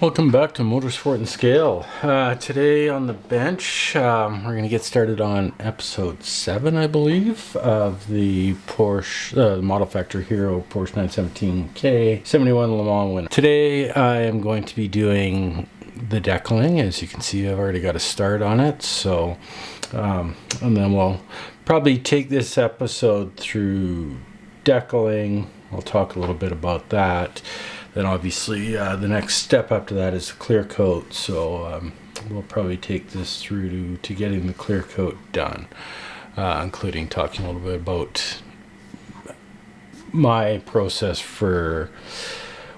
Welcome back to Motorsport and Scale. Today on the bench, we're going to get started on episode 7, I believe, of the Porsche Model Factory Hiro Porsche 917K 71 Le Mans winner. Today I am going to be doing the Decaling. As you can see, I've already got a start on it. So, and then we'll probably take this episode through Decaling. I'll talk a little bit about that. Then obviously the next step up to that is the clear coat, so we'll probably take this through to getting the clear coat done, including talking a little bit about my process for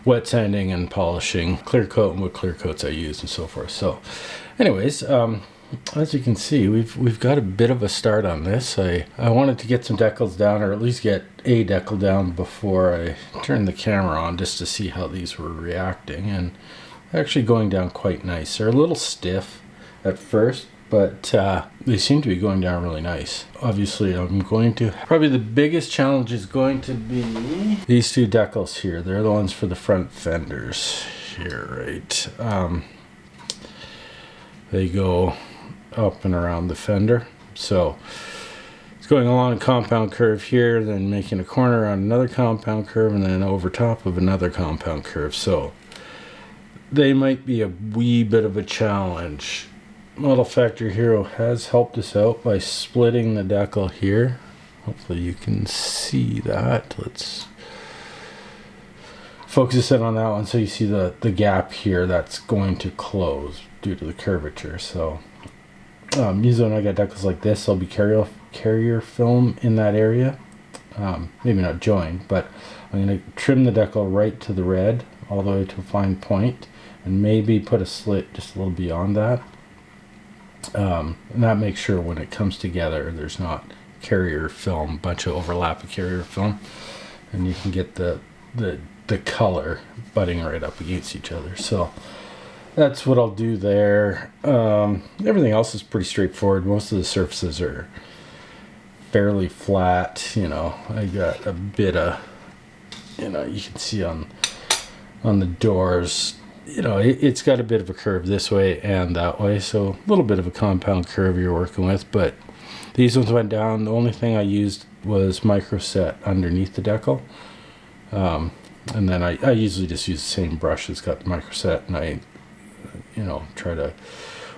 wet sanding and polishing clear coat and what clear coats I use and so forth. So anyways, as you can see, we've got a bit of a start on this. I wanted to get some decals down, or at least get a decal down before I turned the camera on, just to see how these were reacting, and actually going down quite nice. They're a little stiff at first, but they seem to be going down really nice. Obviously, probably the biggest challenge is going to be these two decals here. They're the ones for the front fenders here, right? They go up and around the fender, so it's going along a compound curve here, then making a corner on another compound curve, and then over top of another compound curve. So they might be a wee bit of a challenge. Model Factory Hiro has helped us out by splitting the decal here. Hopefully you can see that. Let's focus in on that one so you see the gap here that's going to close due to the curvature. So usually when I get decals like this, there'll be carrier film in that area. Maybe not joined, but I'm going to trim the decal right to the red all the way to a fine point, and maybe put a slit just a little beyond that. And that makes sure when it comes together there's not carrier film, bunch of overlap of carrier film, and you can get the color butting right up against each other. So that's what I'll do there. Everything else is pretty straightforward. Most of the surfaces are fairly flat. I got a bit of, you can see on the doors, it's got a bit of a curve this way and that way. So a little bit of a compound curve you're working with, but these ones went down. The only thing I used was microset underneath the decal. And then I usually just use the same brush that's got the microset, and I try to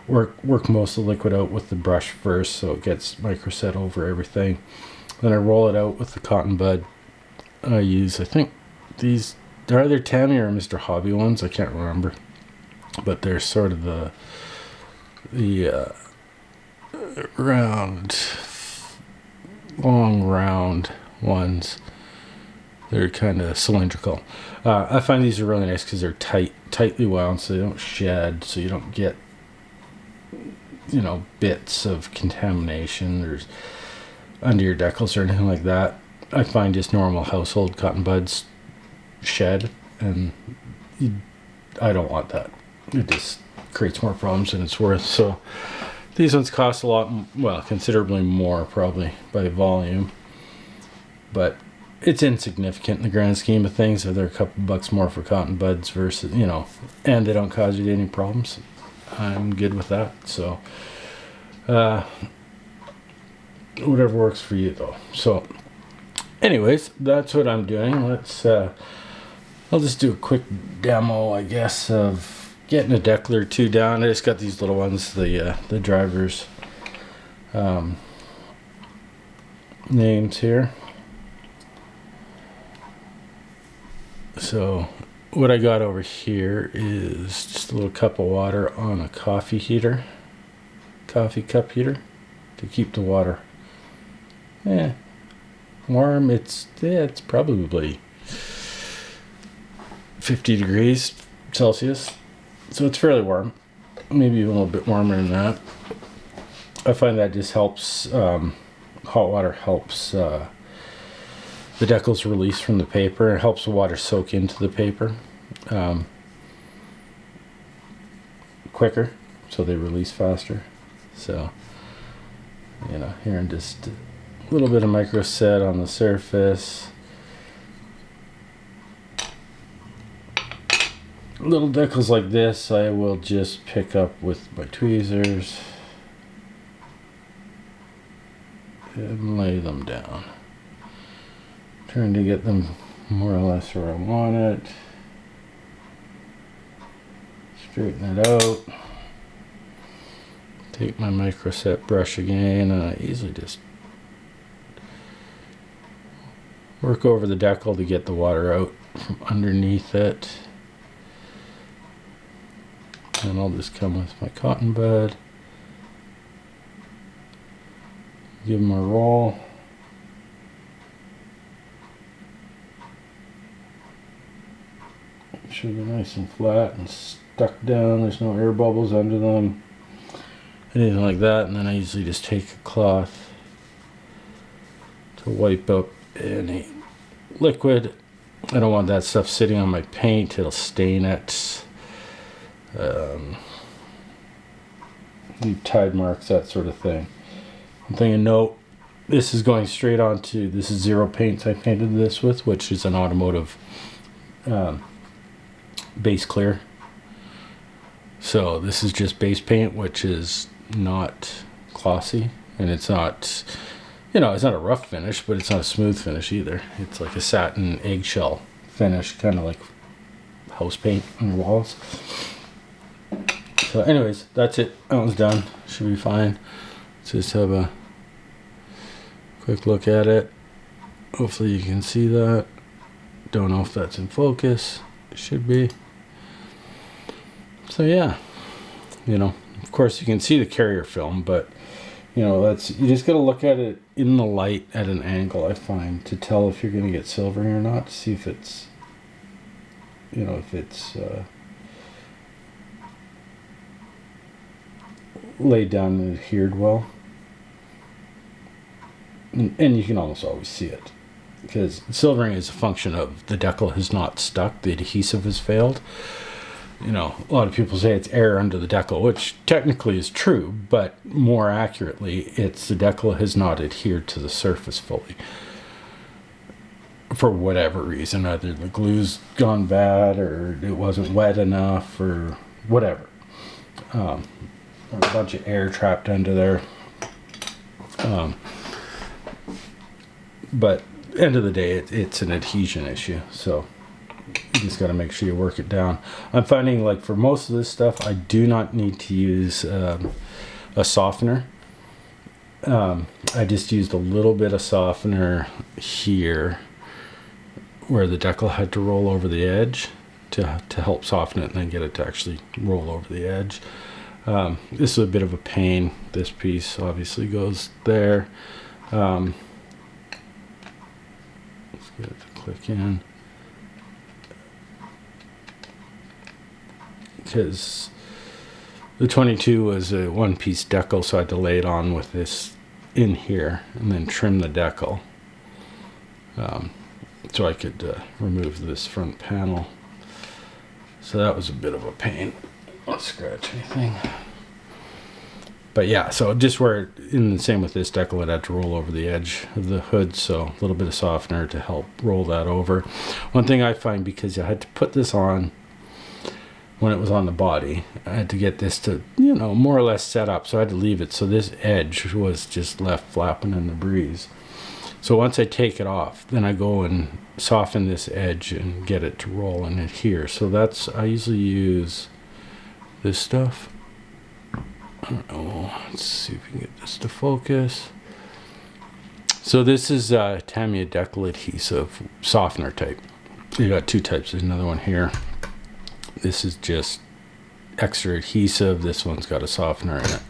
work most of the liquid out with the brush first so it gets microset over everything. Then I roll it out with the cotton bud. I use, I think these, they're either Tammy or Mr. Hobby ones, I can't remember, but they're sort of the long round ones. They're kind of cylindrical. I find these are really nice because they're tightly wound, so they don't shed, so you don't get bits of contamination or under your decals or anything like that. I find just normal household cotton buds shed, and I don't want that. It just creates more problems than it's worth. So these ones cost a lot, considerably more probably by volume, but it's insignificant in the grand scheme of things. If they're a couple bucks more for cotton buds versus, and they don't cause you any problems, I'm good with that. So, whatever works for you though. So, anyways, that's what I'm doing. I'll just do a quick demo, I guess, of getting a decal or two down. I just got these little ones, the driver's names here. So what I got over here is just a little cup of water on a coffee cup heater, to keep the water warm. It's probably 50 degrees Celsius, so it's fairly warm, maybe even a little bit warmer than that. I find that just helps. Hot water helps the decals release from the paper. It helps the water soak into the paper quicker, so they release faster. So here, and just a little bit of microset on the surface. Little decals like this I will just pick up with my tweezers and lay them down. Trying to get them more or less where I want it. Straighten it out. Take my microset brush again, and I easily just work over the decal to get the water out from underneath it. And I'll just come with my cotton bud, give them a roll. Make sure they're nice and flat and stuck down. There's no air bubbles under them, anything like that. And then I usually just take a cloth to wipe up any liquid. I don't want that stuff sitting on my paint. It'll stain it. Leave tide marks, that sort of thing. One thing to note, this is going straight onto, this is Zero Paints I painted this with, which is an automotive base clear. So this is just base paint, which is not glossy, and it's not, you know, it's not a rough finish, but it's not a smooth finish either. It's like a satin eggshell finish, kind of like house paint on your walls. So anyways, that's it. That one's done. Should be fine. Let's just have a quick look at it. Hopefully you can see that. Don't know if that's in focus. It should be. So yeah, you know, of course you can see the carrier film, but you know, that's, you just got to look at it in the light at an angle, I find, to tell if you're going to get silvering or not, to see if it's, you know, if it's laid down and adhered well. And you can almost always see it, because silvering is a function of the decal has not stuck, the adhesive has failed. You know, a lot of people say it's air under the decal, which technically is true, but more accurately, it's the decal has not adhered to the surface fully. For whatever reason, either the glue's gone bad, or it wasn't wet enough, or whatever. A bunch of air trapped under there. But end of the day, it's an adhesion issue, so you just got to make sure you work it down. I'm finding, like, for most of this stuff, I do not need to use a softener. I just used a little bit of softener here where the decal had to roll over the edge to help soften it and then get it to actually roll over the edge. This is a bit of a pain. This piece obviously goes there. Let's get it to click in. Because the 22 was a one-piece decal, so I had to lay it on with this in here and then trim the decal, so I could remove this front panel. So that was a bit of a pain. Not scratch anything. But yeah, so just where, in the same with this decal, it had to roll over the edge of the hood, so a little bit of softener to help roll that over. One thing I find, because I had to put this on when it was on the body, I had to get this to, you know, more or less set up, so I had to leave it so this edge was just left flapping in the breeze. So once I take it off, then I go and soften this edge and get it to roll and adhere. So that's, I usually use this stuff. I don't know, let's see if we can get this to focus. So this is Tamiya Decal adhesive softener type. You got two types, there's another one here. This is just extra adhesive. This one's got a softener in it.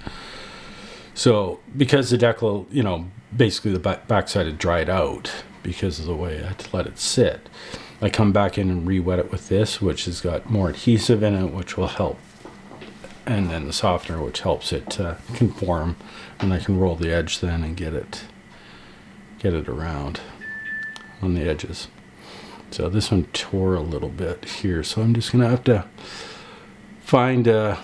So because the decal, you know, basically the backside had dried out because of the way I had to let it sit, I come back in and re-wet it with this, which has got more adhesive in it, which will help. And then the softener, which helps it conform, and I can roll the edge then and get it around on the edges. So this one tore a little bit here, so I'm just gonna have to find a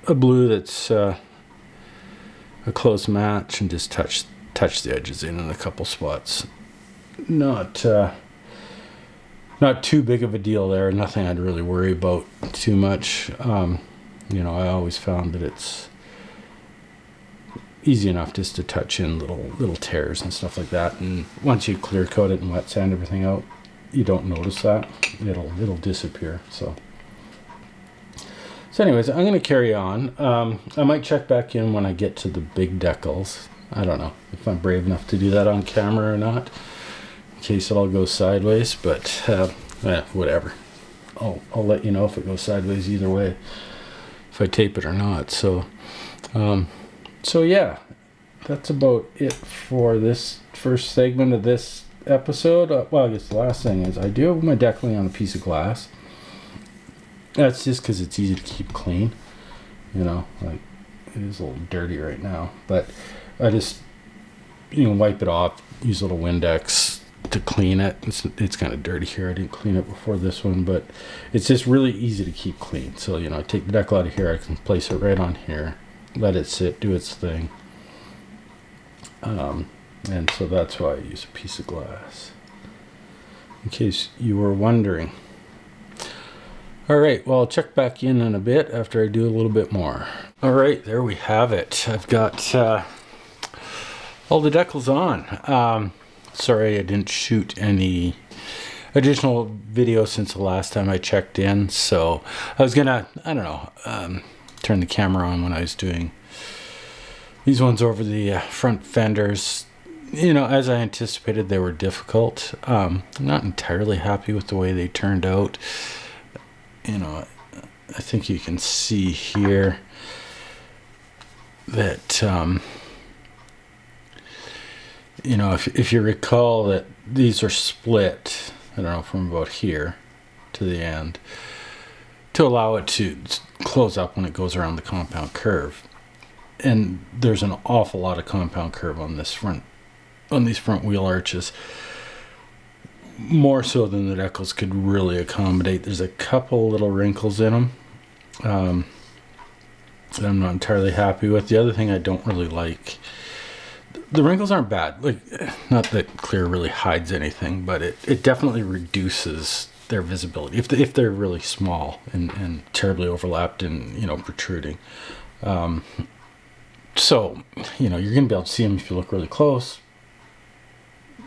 blue that's a close match and just touch the edges in a couple spots. Not not too big of a deal there. Nothing I'd really worry about too much. You know, I always found that it's easy enough just to touch in little tears and stuff like that. And once you clear coat it and wet sand everything out, you don't notice that. It'll disappear. So anyways, I'm going to carry on. I might check back in when I get to the big decals. I don't know if I'm brave enough to do that on camera or not, in case it all goes sideways, but whatever. I'll let you know if it goes sideways either way, if I tape it or not. So yeah, that's about it for this first segment of this episode. Well, I guess the last thing is I do have my decaling on a piece of glass. That's just because it's easy to keep clean. You know, like it is a little dirty right now, but I just, you know, wipe it off, use a little Windex to clean it. It's kind of dirty here. I didn't clean it before this one, but it's just really easy to keep clean. So, you know, I take the decal out of here, I can place it right on here, let it sit, do its thing. And so that's why I use a piece of glass, in case you were wondering. All right, well, I'll check back in a bit after I do a little bit more. All right, there we have it. I've got all the decals on. Sorry I didn't shoot any additional video since the last time I checked in. So I was gonna, I don't know, turn the camera on when I was doing these ones over the front fenders. You know, as I anticipated, they were difficult. I'm not entirely happy with the way they turned out. You know, I think you can see here that, you know, if you recall that these are split, I don't know, from about here to the end, to allow it to close up when it goes around the compound curve. And there's an awful lot of compound curve on these front wheel arches. More so than the decals could really accommodate. There's a couple little wrinkles in them that I'm not entirely happy with. The other thing I don't really like, the wrinkles aren't bad. Like, not that clear really hides anything, but it definitely reduces their visibility if they're really small and terribly overlapped and, you know, protruding. So, you know, you're gonna be able to see them if you look really close.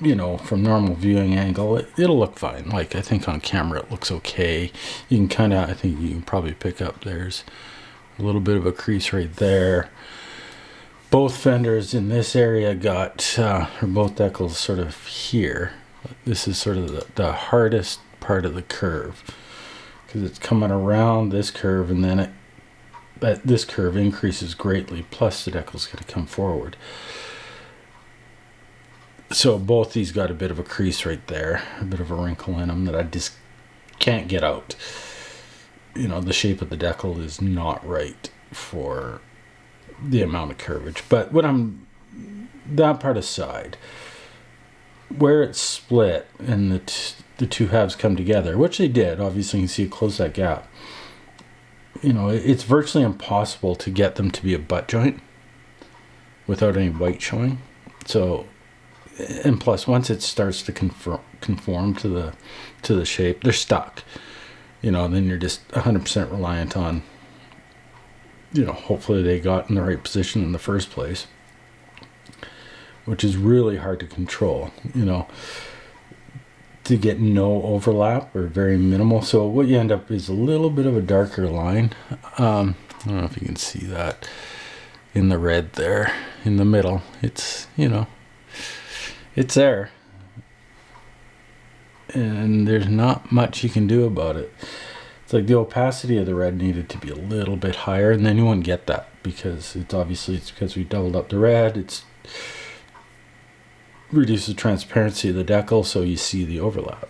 You know, from normal viewing angle, it'll look fine. Like, I think on camera it looks okay. You can kind of, I think you can probably pick up, there's a little bit of a crease right there. Both fenders in this area got, or both decals sort of here. This is sort of the hardest part of the curve, because it's coming around this curve, and then this curve increases greatly, plus the decal's going to come forward. So both these got a bit of a crease right there, a bit of a wrinkle in them that I just can't get out. You know, the shape of the decal is not right for the amount of curvage. But that part aside, where it's split and the two halves come together, which they did, obviously you can see it close that gap. You know, it's virtually impossible to get them to be a butt joint without any white showing. So, and plus, once it starts to conform to the shape, they're stuck. You know, then you're just 100% reliant on, you know, hopefully they got in the right position in the first place, which is really hard to control, you know, to get no overlap or very minimal. So what you end up is a little bit of a darker line. I don't know if you can see that in the red there in the middle. It's, you know, it's there, and there's not much you can do about it. It's like the opacity of the red needed to be a little bit higher, and then you won't get that because it's because we doubled up the red. It's reduces the transparency of the decal, so you see the overlap.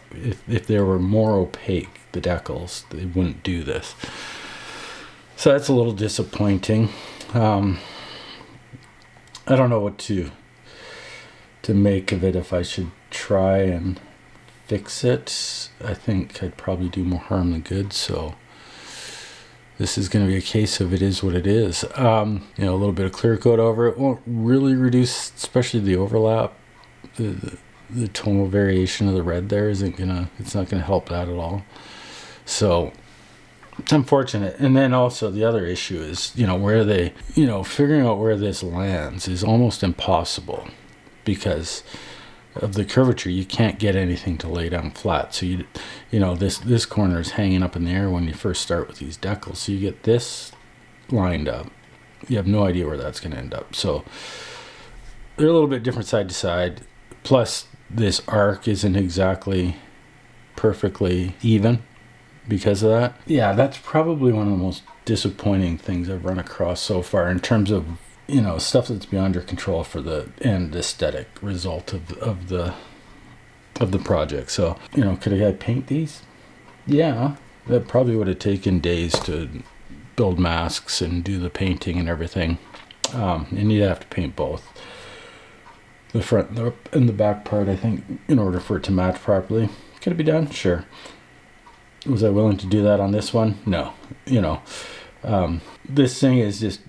If they were more opaque, the decals, they wouldn't do this. So that's a little disappointing. I don't know what to make of it, if I should try and fix it. I think I'd probably do more harm than good, so this is going to be a case of it is what it is. You know, a little bit of clear coat over it won't really reduce, especially the overlap, the the tonal variation of the red there it's not gonna help that at all. So it's unfortunate. And then also the other issue is, figuring out where this lands is almost impossible because of the curvature. You can't get anything to lay down flat. So this corner is hanging up in the air when you first start with these decals. So you get this lined up. You have no idea where that's going to end up. So they're a little bit different side to side. Plus this arc isn't exactly perfectly even because of that. Yeah, that's probably one of the most disappointing things I've run across so far in terms of stuff that's beyond your control for the end aesthetic result of the project. So could I paint these? Yeah, that probably would have taken days to build masks and do the painting and everything, and you'd have to paint both the front and the back part, I think, in order for it to match properly. Could it be done? Sure. Was I willing to do that on this one? No. This thing is just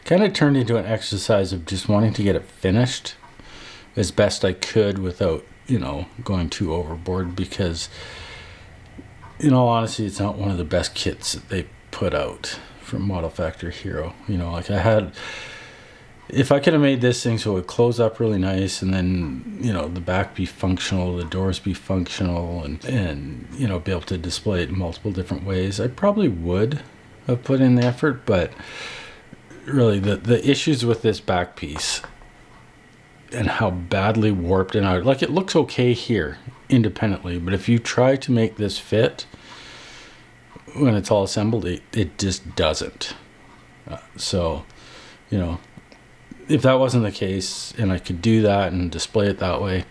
kind of turned into an exercise of just wanting to get it finished as best I could without, going too overboard, because in all honesty, it's not one of the best kits that they put out from Factory Hiro. If I could have made this thing so it would close up really nice, and then the back be functional, the doors be functional, and be able to display it in multiple different ways, I probably would have put in the effort. But really, the issues with this back piece and how badly warped and out, it looks okay here independently, but if you try to make this fit when it's all assembled, it just doesn't. So if that wasn't the case and I could do that and display it that way,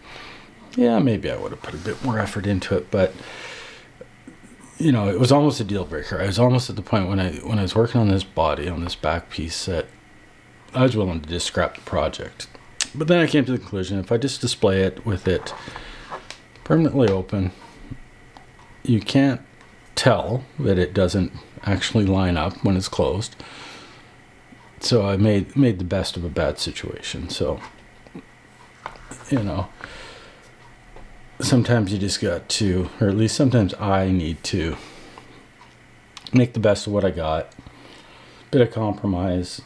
yeah, maybe I would have put a bit more effort into it. But it was almost a deal breaker. I was almost at the point when I was working on this body, on this back piece, that I was willing to just scrap the project. But then I came to the conclusion, if I just display it with it permanently open, you can't tell that it doesn't actually line up when it's closed. So I made the best of a bad situation. So, sometimes you just got to, or at least sometimes I need to make the best of what I got. Bit of compromise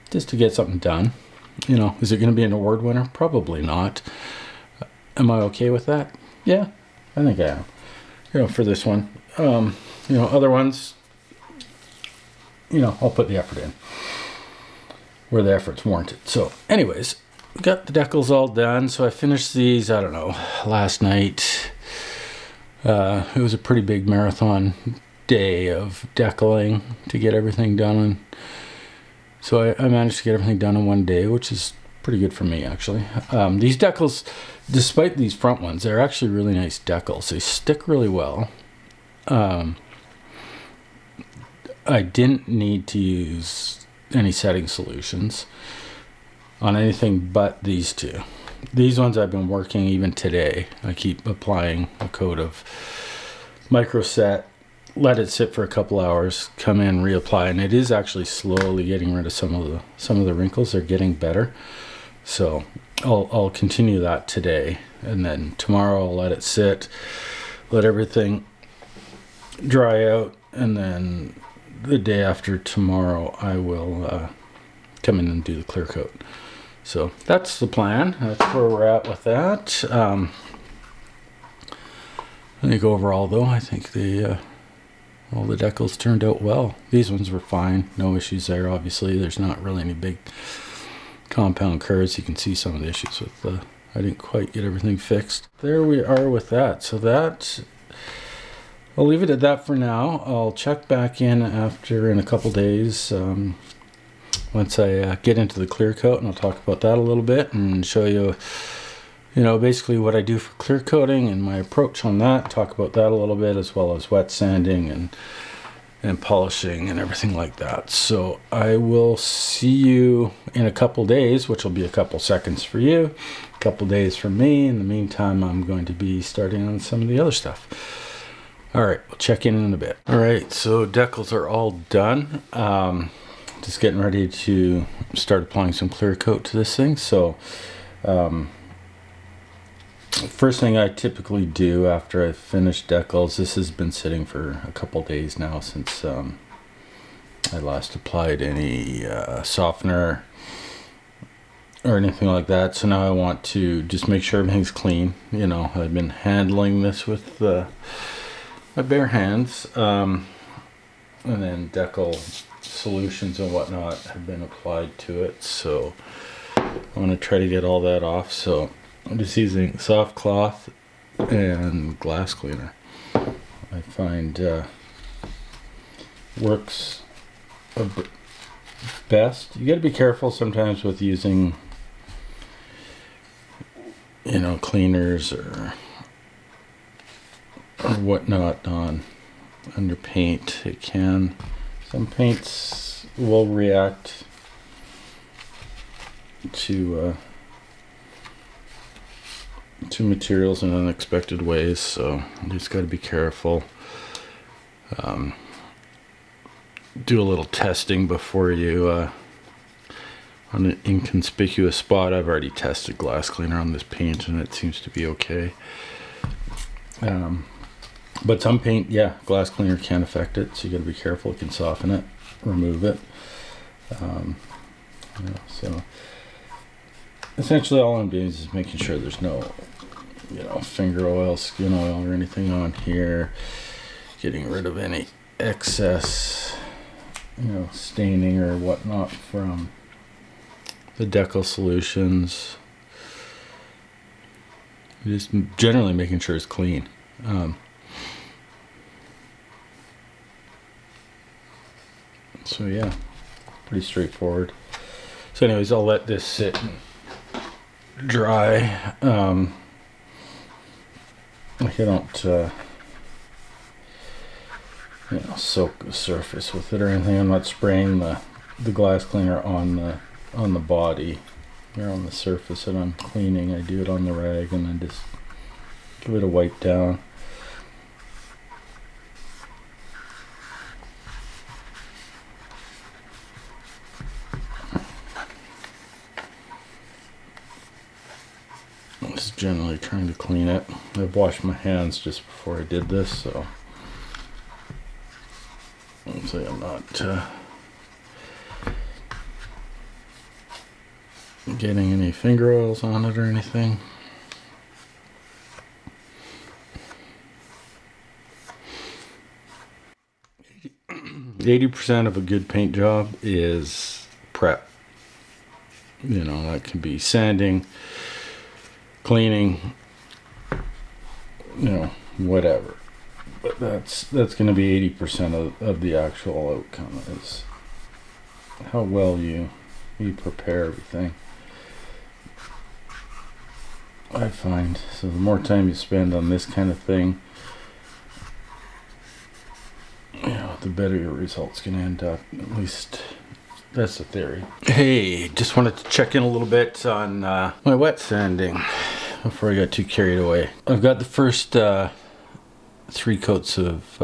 just to get something done. Is it going to be an award winner? Probably not. Am I okay with that? Yeah, I think I am. For this one. Other ones, I'll put the effort in where the effort's warranted. So anyways, got the decals all done. So I finished these, I don't know, last night. It was a pretty big marathon day of decaling to get everything done. So I managed to get everything done in one day, which is pretty good for me, actually. These decals, despite these front ones, they're actually really nice decals. They stick really well. I didn't need to use any setting solutions on anything but these two. These ones I've been working even today. I keep applying a coat of micro set, let it sit for a couple hours, come in, reapply, and it is actually slowly getting rid of some of the wrinkles. They're getting better. So I'll continue that today, and then tomorrow I'll let it sit, let everything dry out, and then the day after tomorrow I will come in and do the clear coat. So that's the plan. That's where we're at with that. I think overall though, I think all the decals turned out well. These ones were fine, no issues there. Obviously there's not really any big compound curves. You can see some of the issues with I didn't quite get everything fixed. There we are with that. So that, I'll leave it at that for now. I'll check back in in a couple days once I get into the clear coat, and I'll talk about that a little bit and show you, basically what I do for clear coating and my approach on that. Talk about that a little bit, as well as wet sanding and polishing and everything like that. So I will see you in a couple days, which will be a couple seconds for you, a couple days for me. In the meantime, I'm going to be starting on some of the other stuff. All right, we'll check in a bit. All right, so decals are all done. Just getting ready to start applying some clear coat to this thing. So First thing I typically do after I finish decals, this has been sitting for a couple days now since I last applied any softener or anything like that. So now I want to just make sure everything's clean. You know, I've been handling this with my bare hands, and then decal solutions and whatnot have been applied to it. So I want to try to get all that off. So I'm just using soft cloth and glass cleaner. I find works best. You got to be careful sometimes with using, you know, cleaners or whatnot on under paint. It can, some paints will react to materials in unexpected ways, so you just got to be careful. Do a little testing before you on an inconspicuous spot. I've already tested glass cleaner on this paint and it seems to be okay. But some paint, yeah, glass cleaner can affect it, so you got to be careful. It can soften it, remove it. You know, so essentially all I'm doing is making sure there's no, you know, finger oil, skin oil or anything on here. Getting rid of any excess, you know, staining or whatnot from the decal solutions. Just generally making sure it's clean. So yeah, pretty straightforward. So anyways, I'll let this sit and dry. Like I don't you know, soak the surface with it or anything. I'm not spraying the glass cleaner on the body or on the surface that I'm cleaning. I do it on the rag and then just give it a wipe down. I was generally trying to clean it. I've washed my hands just before I did this, so hopefully I'm not getting any finger oils on it or anything. The 80% of a good paint job is prep. You know, that can be sanding, cleaning, you know, whatever. But that's going to be 80% of the actual outcome is how well you prepare everything. I find so the more time you spend on this kind of thing, you know, the better your results can end up. At least that's the theory. Hey, just wanted to check in a little bit on my wet sanding before I got too carried away. I've got the first 3 coats of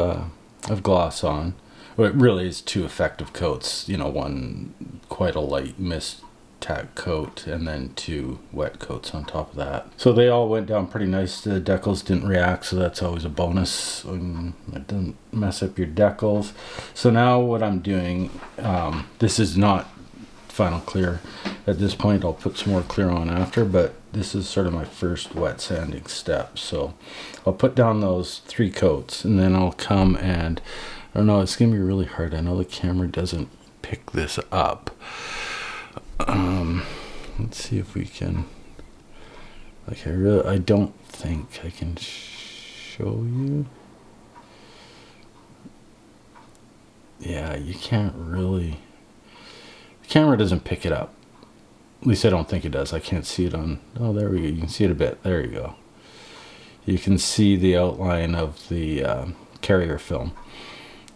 gloss on. Well, it really is 2 effective coats. You know, one quite a light mist tack coat and then 2 wet coats on top of that. So they all went down pretty nice. The decals didn't react, so that's always a bonus. It doesn't mess up your decals. So now what I'm doing, this is not final clear at this point. I'll put some more clear on after, but this is sort of my first wet sanding step. So I'll put down those 3 coats and then I'll come and, I don't know, it's gonna be really hard. I know the camera doesn't pick this up. Let's see if we can, like, I don't think I can show you. Yeah, you can't really, the camera doesn't pick it up. At least I don't think it does. I can't see it on, oh, there we go. You can see it a bit. There you go. You can see the outline of the carrier film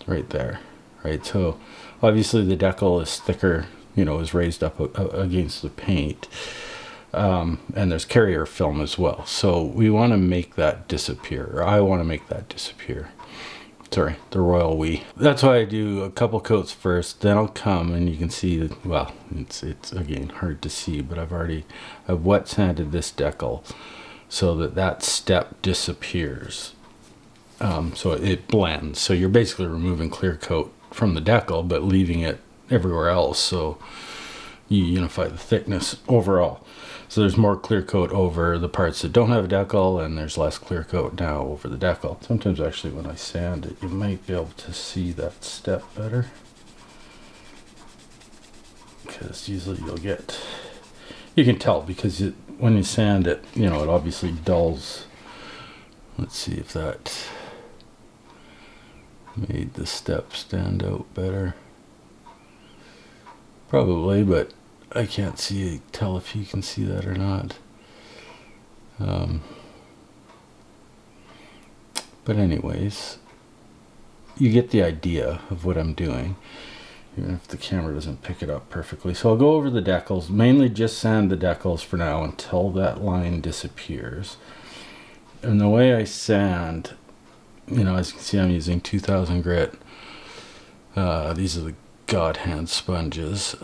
right there, right? So obviously the decal is thicker, you know, is raised up against the paint, and there's carrier film as well. So we want to make that disappear, or I want to make that disappear. Sorry, the royal we. That's why I do a couple coats first, then I'll come and you can see that, well, it's again hard to see, but I've wet sanded this decal so that step disappears. So it blends. So you're basically removing clear coat from the decal, but leaving it everywhere else. So you unify the thickness overall. So there's more clear coat over the parts that don't have a decal, and there's less clear coat now over the decal. Sometimes actually when I sand it, you might be able to see that step better, because usually you can tell because when you sand it, it obviously dulls. Let's see if that made the step stand out better. Probably, but I can't tell if you can see that or not. But anyways, you get the idea of what I'm doing, even if the camera doesn't pick it up perfectly. So I'll go over the decals, mainly just sand the decals for now until that line disappears. And the way I sand, as you can see, I'm using 2000 grit. These are the God hand sponges.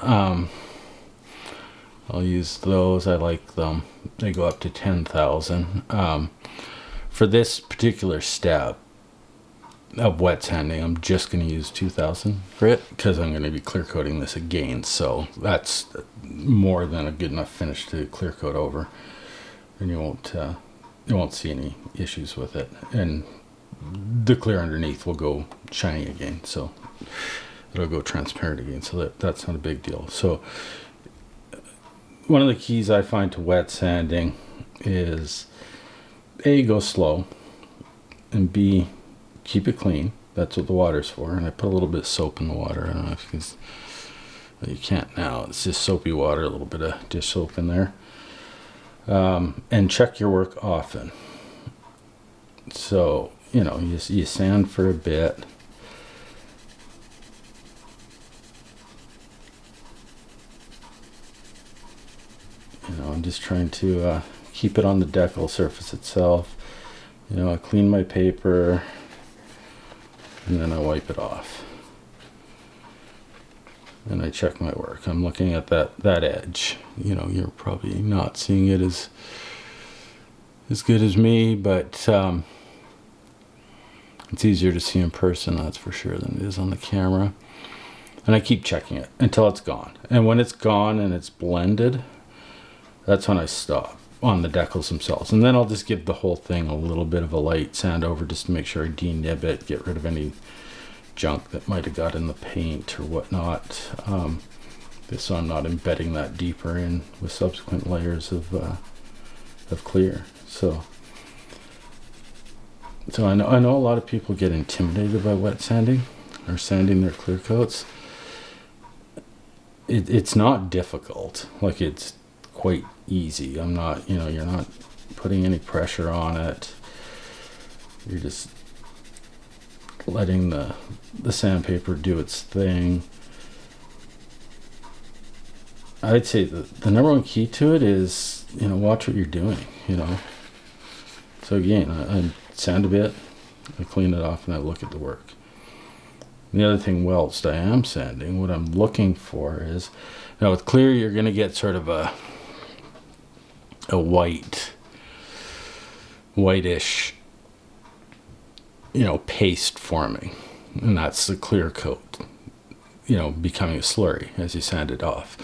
I'll use those. I like them. They go up to 10,000. For this particular step of wet sanding, I'm just going to use 2000 grit because I'm going to be clear coating this again. So that's more than a good enough finish to clear coat over, and you won't see any issues with it. And the clear underneath will go shiny again, so it'll go transparent again. So that's not a big deal. So one of the keys I find to wet sanding is A, go slow, and B, keep it clean. That's what the water's for. And I put a little bit of soap in the water. I don't know if you can't now. It's just soapy water, a little bit of dish soap in there. And check your work often. So, you sand for a bit. I'm just trying to keep it on the decal surface itself. I clean my paper and then I wipe it off. And I check my work. I'm looking at that edge. You're probably not seeing it as good as me, but it's easier to see in person, that's for sure, than it is on the camera. And I keep checking it until it's gone. And when it's gone and it's blended, that's when I stop on the decals themselves. And then I'll just give the whole thing a little bit of a light sand over just to make sure I denib it, get rid of any junk that might have got in the paint or whatnot. So I'm not embedding that deeper in with subsequent layers of clear. So I know a lot of people get intimidated by wet sanding or sanding their clear coats. It's not difficult. Like, it's quite easy. You're not putting any pressure on it. You're just letting the sandpaper do its thing. I'd say the number one key to it is, watch what you're doing, So again, I sand a bit, I clean it off, and I look at the work. And the other thing, whilst I am sanding, what I'm looking for is, with clear, you're going to get sort of a whitish, paste forming. And that's the clear coat, becoming a slurry as you sand it off.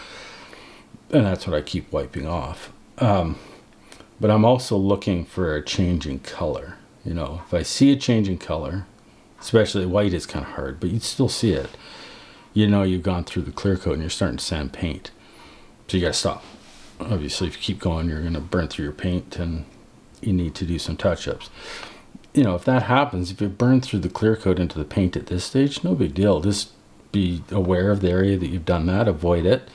And that's what I keep wiping off. But I'm also looking for a change in color. If I see a change in color, especially white is kind of hard, but you'd still see it. You've gone through the clear coat and you're starting to sand paint. So you got to stop. Obviously, if you keep going, you're going to burn through your paint and you need to do some touch-ups. If that happens, if you burn through the clear coat into the paint at this stage, no big deal. Just be aware of the area that you've done that, avoid it,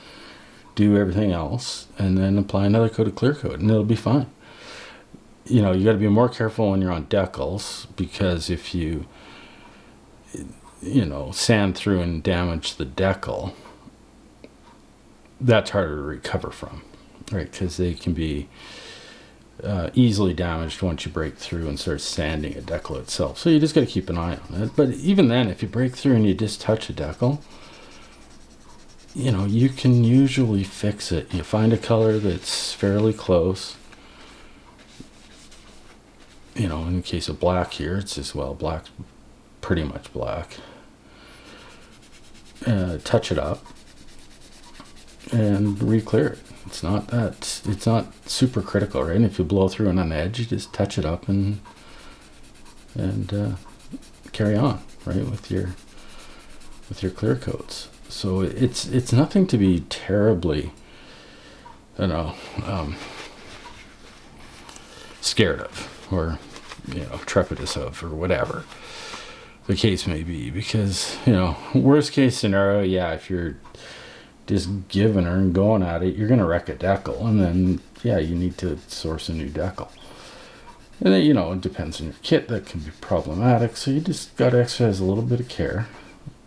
do everything else, and then apply another coat of clear coat, and it'll be fine. You got to be more careful when you're on decals, because if you sand through and damage the decal, that's harder to recover from, right? Because they can be easily damaged once you break through and start sanding a decal itself. So you just got to keep an eye on it. But even then, if you break through and you just touch a decal, you can usually fix it. You find a color that's fairly close, you know, in the case of black here, it's just, well, black's pretty much black. Touch it up and re-clear it. It's not super critical, right? And if you blow through on an edge, you just touch it up and carry on, right, with your clear coats. So it's nothing to be terribly, you know, scared of, or, you know, trepidous of, or whatever the case may be. Because, you know, worst case scenario, yeah, if you're just giving her and going at it, you're gonna wreck a decal, and then, yeah, you need to source a new decal. And then, you know, it depends on your kit, that can be problematic, so you just gotta exercise a little bit of care,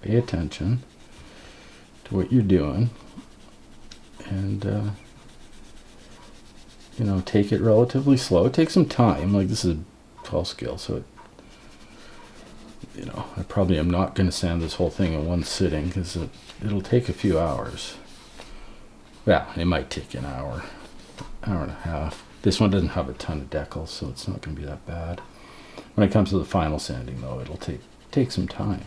pay attention to what you're doing, and you know, take it relatively slow. It takes some time. Like, this is a 12 scale, so you know, I probably am not going to sand this whole thing in one sitting, because it'll take a few hours. Yeah, it might take an hour and a half. This one doesn't have a ton of decals, so it's not going to be that bad. When it comes to the final sanding, though, it'll take some time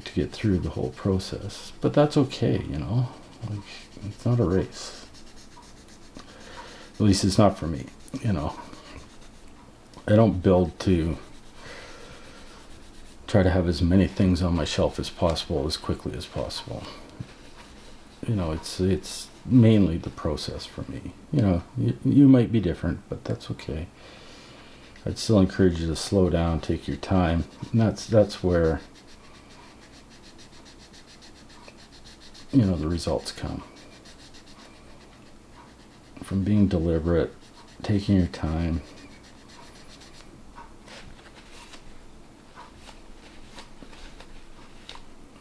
to get through the whole process. But that's okay, you know. Like, it's not a race. At least it's not for me, you know. I don't build to try to have as many things on my shelf as possible, as quickly as possible. You know, it's mainly the process for me. You know, you might be different, but that's okay. I'd still encourage you to slow down, take your time. And that's where, you know, the results come. From being deliberate, taking your time.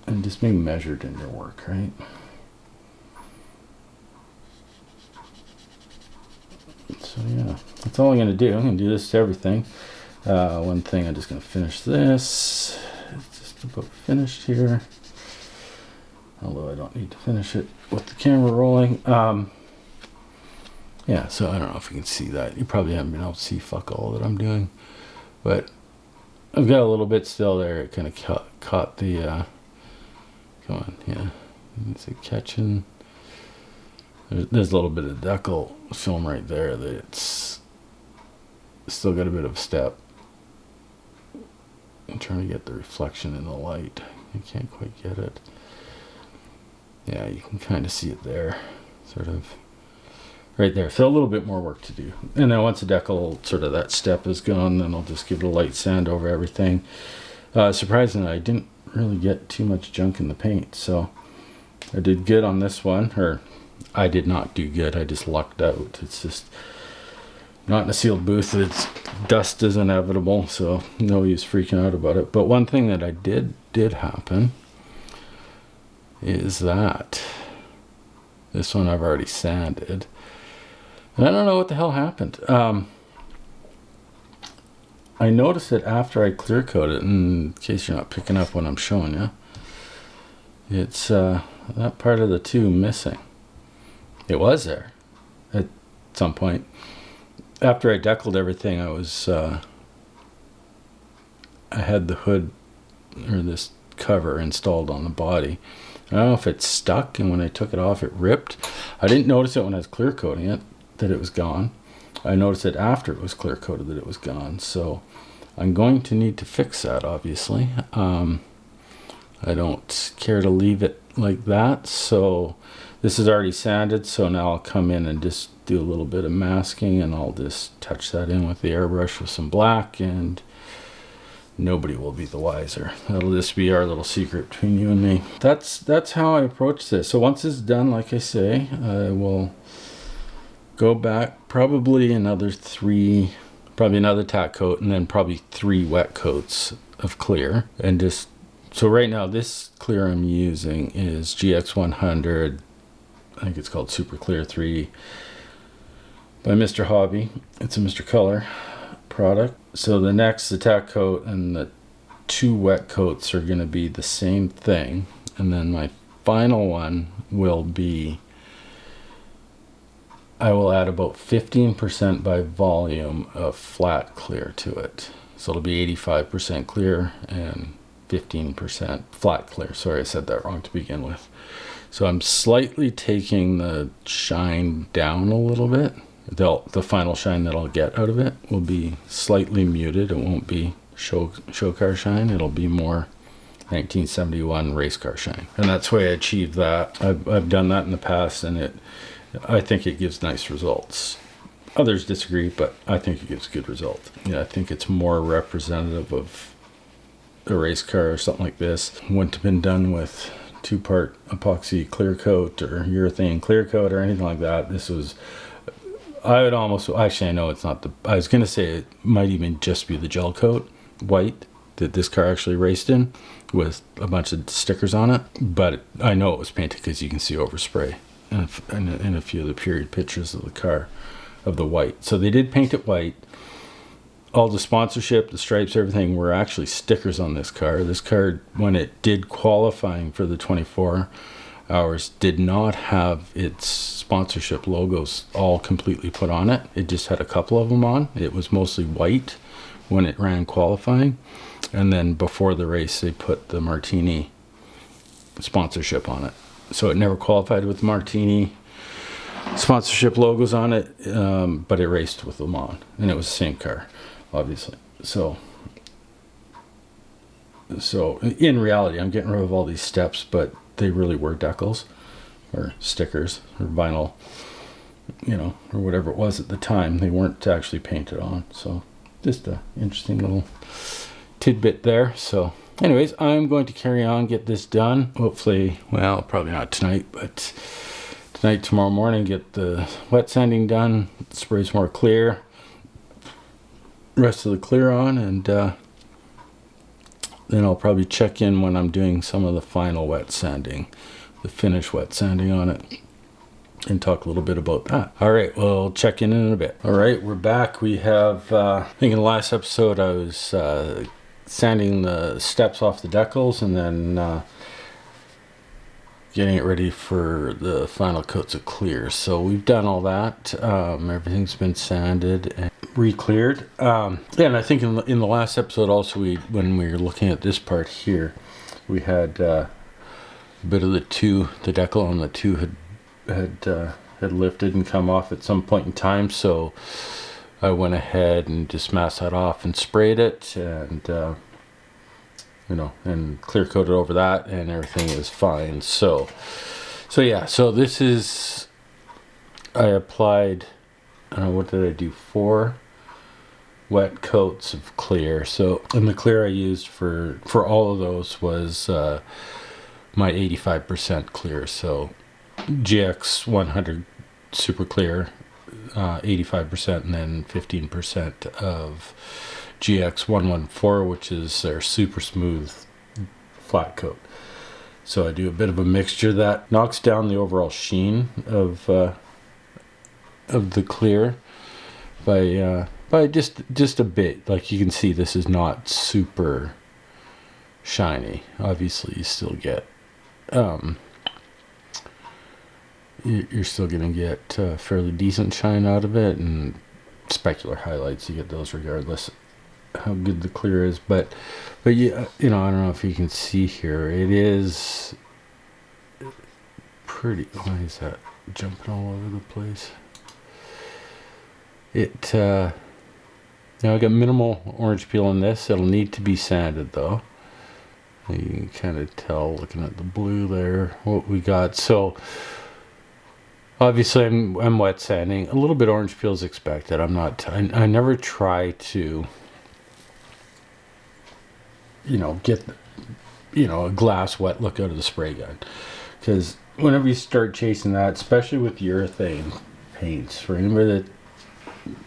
And just being measured in your work, right? So yeah, that's all I'm going to do. I'm going to do this to everything. One thing, I'm just going to finish this. It's just about finished here. Although I don't need to finish it with the camera rolling. Yeah, so I don't know if you can see that. You probably haven't been able to see fuck all that I'm doing. But I've got a little bit still there. It kind of caught the... Come on, yeah. Is it catching? There's a little bit of decal film right there that it's still got a bit of a step. I'm trying to get the reflection in the light. I can't quite get it. Yeah, you can kind of see it there. Sort of right there. So a little bit more work to do. And then once the decal, sort of that step is gone, then I'll just give it a light sand over everything. Surprisingly, I didn't really get too much junk in the paint, so I did good on this one. Or I did not do good, I just lucked out. It's just not in a sealed booth. It's dust is inevitable, so no use freaking out about it. But one thing that I did happen is that this one I've already sanded, and I don't know what the hell happened. I noticed it after I clear coated it, in case you're not picking up what I'm showing you. It's that part of the tube missing. It was there at some point. After I decaled everything, I had the hood, or this cover, installed on the body. I don't know if it stuck, and when I took it off, it ripped. I didn't notice it when I was clear coating it, that it was gone. I noticed it after it was clear coated that it was gone. So I'm going to need to fix that, obviously. I don't care to leave it like that. So this is already sanded, so now I'll come in and just do a little bit of masking, and I'll just touch that in with the airbrush with some black, and nobody will be the wiser. That'll just be our little secret between you and me. That's how I approach this. So once it's done, like I say, I will go back probably another tack coat, and then probably 3 wet coats of clear. And just, so right now this clear I'm using is GX100, I think it's called Super Clear 3 by Mr. Hobby. It's a Mr. Color product. So the tack coat and the 2 wet coats are going to be the same thing, and then my final one will be I will add about 15% by volume of flat clear to it. So it'll be 85% clear and 15% flat clear. Sorry, I said that wrong to begin with. So I'm slightly taking the shine down a little bit. The final shine that I'll get out of it will be slightly muted. It won't be show car shine. It'll be more 1971 race car shine. And that's the way I achieved that. I've done that in the past, and I think it gives nice results. Others disagree, but I think it gives good results. Yeah, I think it's more representative of a race car or something like this. Wouldn't have been done with 2-part epoxy clear coat or urethane clear coat or anything like that. This was, I would almost, actually I know it's not I was going to say it might even just be the gel coat, white, that this car actually raced in with a bunch of stickers on it. But I know it was painted because you can see overspray in a few of the period pictures of the car, of the white. So they did paint it white. All the sponsorship, the stripes, everything were actually stickers on this car. This car, when it did qualifying for the 24 hours, did not have its sponsorship logos all completely put on it. It just had a couple of them on. It was mostly white when it ran qualifying. And then before the race, they put the Martini sponsorship on it. So it never qualified with the Martini sponsorship logos on it, but it raced with them on. And it was the same car, obviously. So in reality, I'm getting rid of all these steps, but they really were decals or stickers or vinyl, or whatever it was at the time. They weren't actually painted on. So just an interesting little tidbit there. So anyways, I'm going to carry on, get this done. Hopefully, well, probably not tonight, but tonight, tomorrow morning, get the wet sanding done, spray some more clear, rest of the clear on, and then I'll probably check in when I'm doing some of the final wet sanding, the finish wet sanding on it, and talk a little bit about that. All right, well, check in a bit. All right, we're back. We have, I think in the last episode I was sanding the steps off the decals and then getting it ready for the final coats of clear. So we've done all that. Everything's been sanded and re-cleared. And I think in the last episode also, when we were looking at this part here, we had a bit of the decal on the two had lifted and come off at some point in time. So I went ahead and just masked that off and sprayed it, and and clear coated over that, and everything is fine. So this is, I applied, what did I do? 4 wet coats of clear. So, and the clear I used for all of those was my 85% clear. So GX 100 super clear, 85%, and then 15% of GX 114, which is their super smooth flat coat. So I do a bit of a mixture that knocks down the overall sheen of the clear by just a bit. Like you can see, this is not super shiny. Obviously, you still get you're still gonna get fairly decent shine out of it, and specular highlights, you get those regardless how good the clear is. But yeah, I don't know if you can see here, it is pretty. Why is that jumping all over the place? I got minimal orange peel in this. It'll need to be sanded though. You can kind of tell looking at the blue there what we got. So obviously I'm wet sanding. A little bit orange peel is expected. I never try to get a glass wet look out of the spray gun, because whenever you start chasing that, especially with urethane paints, for anybody that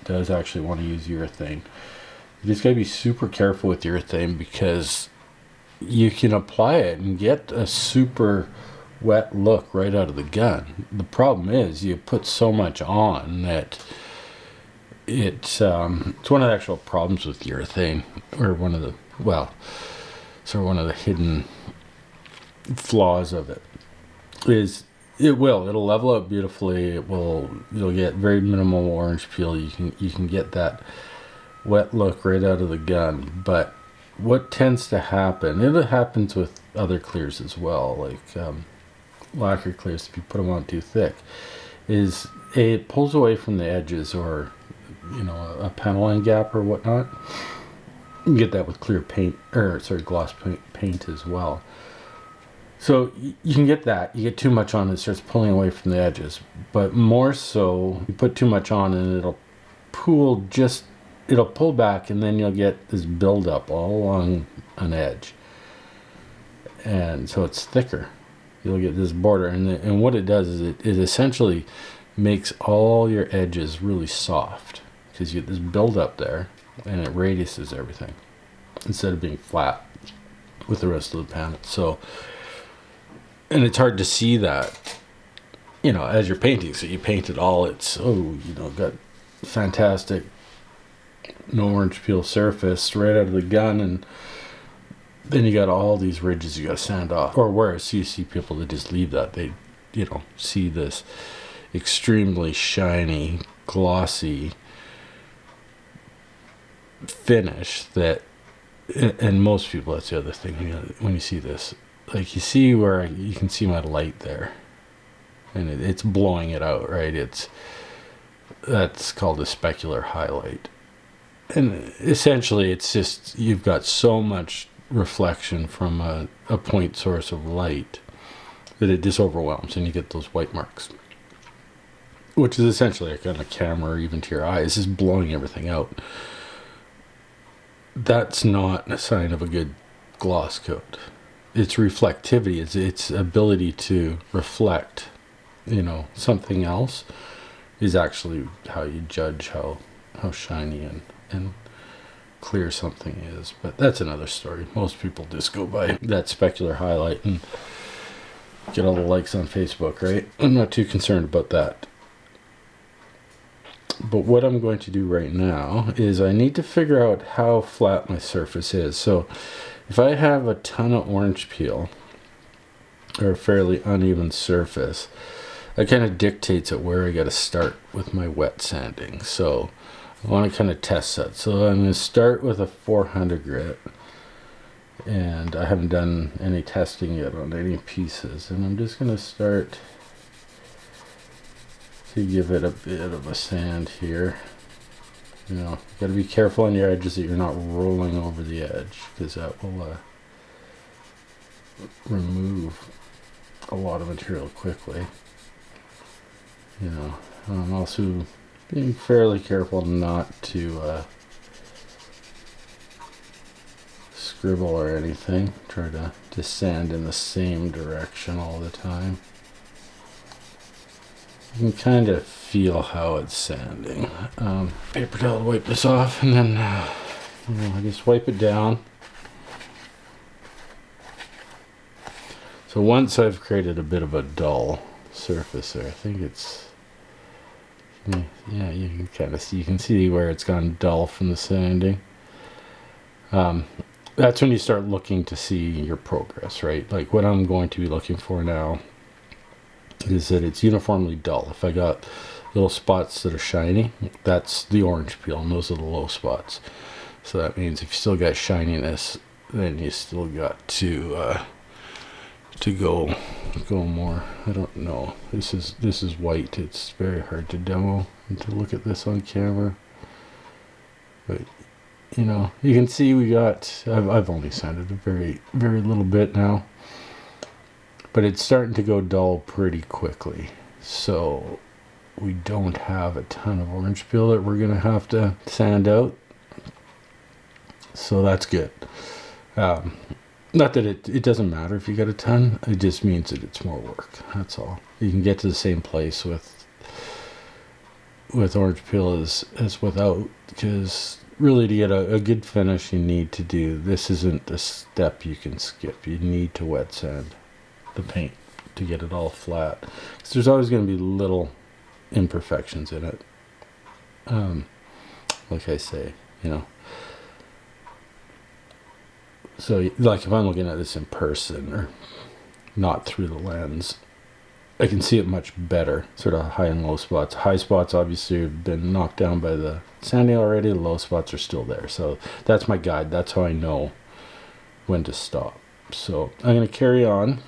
does actually want to use urethane, you just got to be super careful with urethane, because you can apply it and get a super wet look right out of the gun. The problem is you put so much on that it's one of the actual problems with urethane, or one of the hidden flaws of it, is It will. It'll level out beautifully. It will. You'll get very minimal orange peel. You can get that wet look right out of the gun. But what tends to happen, and it happens with other clears as well, like lacquer clears, if you put them on too thick, is it pulls away from the edges, or a paneling gap or whatnot. You get that with clear paint, or sorry, gloss paint as well. So you can get that. You get too much on, it starts pulling away from the edges. But more so, you put too much on and it'll pull back, and then you'll get this buildup all along an edge. And so it's thicker. You'll get this border. And what it does is it essentially makes all your edges really soft, because you get this buildup there, and it radiuses everything instead of being flat with the rest of the panel. So, and it's hard to see that, as you're painting. So you paint it all, it's, got fantastic, no orange peel surface right out of the gun, and then you got all these ridges you got to sand off. Or worse, you see people that just leave that. They, see this extremely shiny, glossy finish that, and most people, that's the other thing, when you see this, like, you see where you can see my light there, and it's blowing it out, right? That's called a specular highlight. And essentially it's just, you've got so much reflection from a point source of light that it just overwhelms, and you get those white marks, which is essentially like on a camera, or even to your eyes, just blowing everything out. That's not a sign of a good gloss coat. Its reflectivity, its ability to reflect, something else, is actually how you judge how shiny and clear something is. But that's another story. Most people just go by that specular highlight and get all the likes on Facebook, right? I'm not too concerned about that. But what I'm going to do right now is I need to figure out how flat my surface is. So if I have a ton of orange peel, or a fairly uneven surface, that kind of dictates at where I got to start with my wet sanding. So I want to kind of test that. So I'm going to start with a 400 grit, and I haven't done any testing yet on any pieces, and I'm just going to start to give it a bit of a sand here. You got to be careful on your edges that you're not rolling over the edge, because that will remove a lot of material quickly. I'm also being fairly careful not to scribble or anything. Try to sand in the same direction all the time. You can kind of feel how it's sanding. Paper towel to wipe this off, and then I just wipe it down. So once I've created a bit of a dull surface there, I think it's, yeah, you can kind of see, you can see where it's gone dull from the sanding. That's when you start looking to see your progress, right? Like what I'm going to be looking for now is that it's uniformly dull. If I got little spots that are shiny, that's the orange peel, and those are the low spots. So that means if you still got shininess, then you still got to go more. I don't know. This is white. It's very hard to demo and to look at this on camera. But you can see we got. I've only sanded a very, very little bit now. But it's starting to go dull pretty quickly. So we don't have a ton of orange peel that we're going to have to sand out. So that's good. Not that it doesn't matter if you got a ton. It just means that it's more work. That's all. You can get to the same place with orange peel as without. Because really to get a good finish, you need to do. This isn't a step you can skip. You need to wet sand the paint to get it all flat, because there's always going to be little imperfections in it, like I say, so like if I'm looking at this in person or not through the lens, I can see it much better, sort of high and low spots. High spots obviously have been knocked down by the sanding already. The low spots are still there. So that's my guide. That's how I know when to stop. So I'm going to carry on.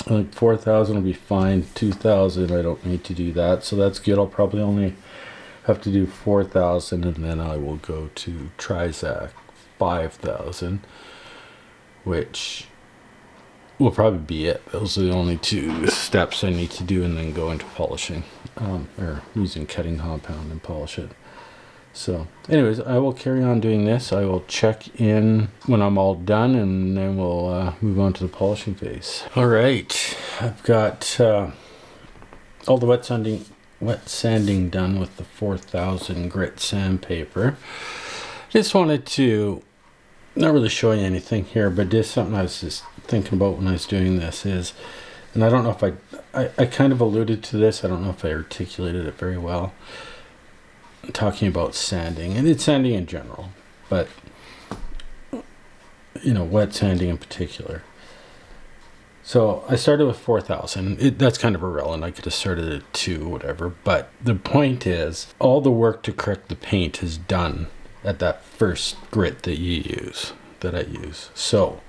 I think 4,000 will be fine. 2,000, I don't need to do that. So that's good. I'll probably only have to do 4,000, and then I will go to Trizac 5,000, which will probably be it. Those are the only two steps I need to do, and then go into polishing, or using cutting compound and polish it. So anyways, I will carry on doing this. I will check in when I'm all done, and then we'll move on to the polishing phase. All right, I've got all the wet sanding done with the 4,000 grit sandpaper. Just wanted to, not really show you anything here, but just something I was just thinking about when I was doing this is, and I don't know if I kind of alluded to this, I don't know if I articulated it very well, talking about sanding, and it's sanding in general, but you know, wet sanding in particular. So I started with 4,000. That's kind of irrelevant. I could have started at 2 or whatever, but the point is all the work to correct the paint is done at that first grit that I use. So,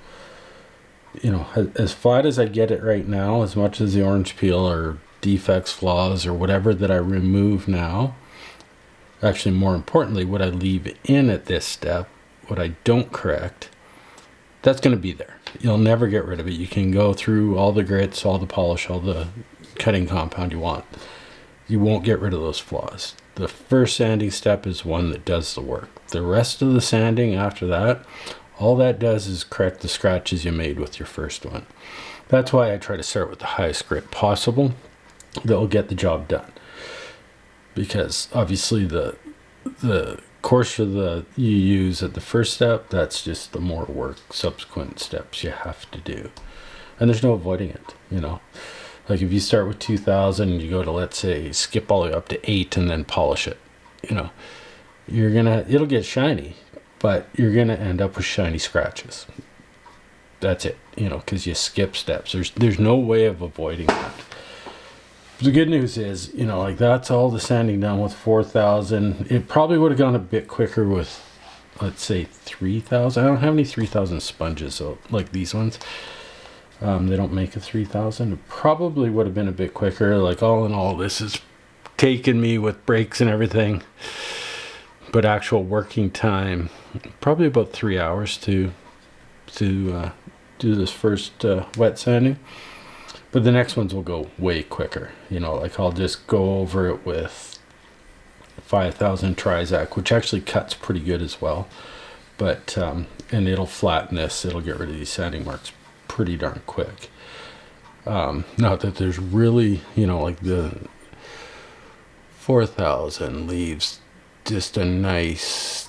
you know, as flat as I get it right now, as much as the orange peel or defects, flaws, or whatever that I remove now, actually more importantly, what I leave in at this step, what I don't correct, that's going to be there. You'll never get rid of it. You can go through all the grits, all the polish, all the cutting compound you want. You won't get rid of those flaws. The first sanding step is one that does the work. The rest of the sanding after that, all that does is correct the scratches you made with your first one. That's why I try to start with the highest grit possible that will get the job done. Because obviously the coarser you use at the first step, that's just the more work subsequent steps you have to do. And there's no avoiding it, you know. Like if you start with 2,000 and you go to, let's say, skip all the way up to 8 and then polish it, you know, it'll get shiny, but you're gonna end up with shiny scratches. That's it, you know, because you skip steps. There's no way of avoiding that. The good news is, you know, like that's all the sanding done with 4,000. It probably would have gone a bit quicker with, let's say, 3,000. I don't have any 3,000 sponges, so like these ones. They don't make a 3,000. It probably would have been a bit quicker. Like all in all, this has taken me with breaks and everything, but actual working time, probably about 3 hours to do this first wet sanding. But the next ones will go way quicker. You know, like I'll just go over it with 5,000 Trizac, which actually cuts pretty good as well. But, and it'll flatten this. It'll get rid of these sanding marks pretty darn quick. Not that there's really, you know, like the 4,000 leaves just a nice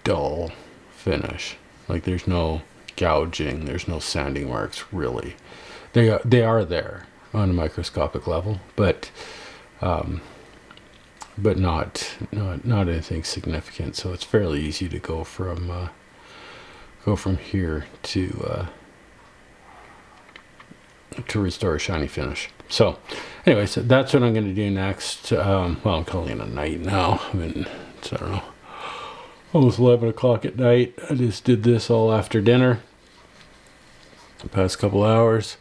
dull finish. Like there's no gouging. There's no sanding marks really. They are there on a microscopic level, but not anything significant. So it's fairly easy to go from here to restore a shiny finish. So, anyways, that's what I'm going to do next. Well, I'm calling it a night now. I mean, it's, I don't know, almost 11 o'clock at night. I just did this all after dinner. The past couple hours.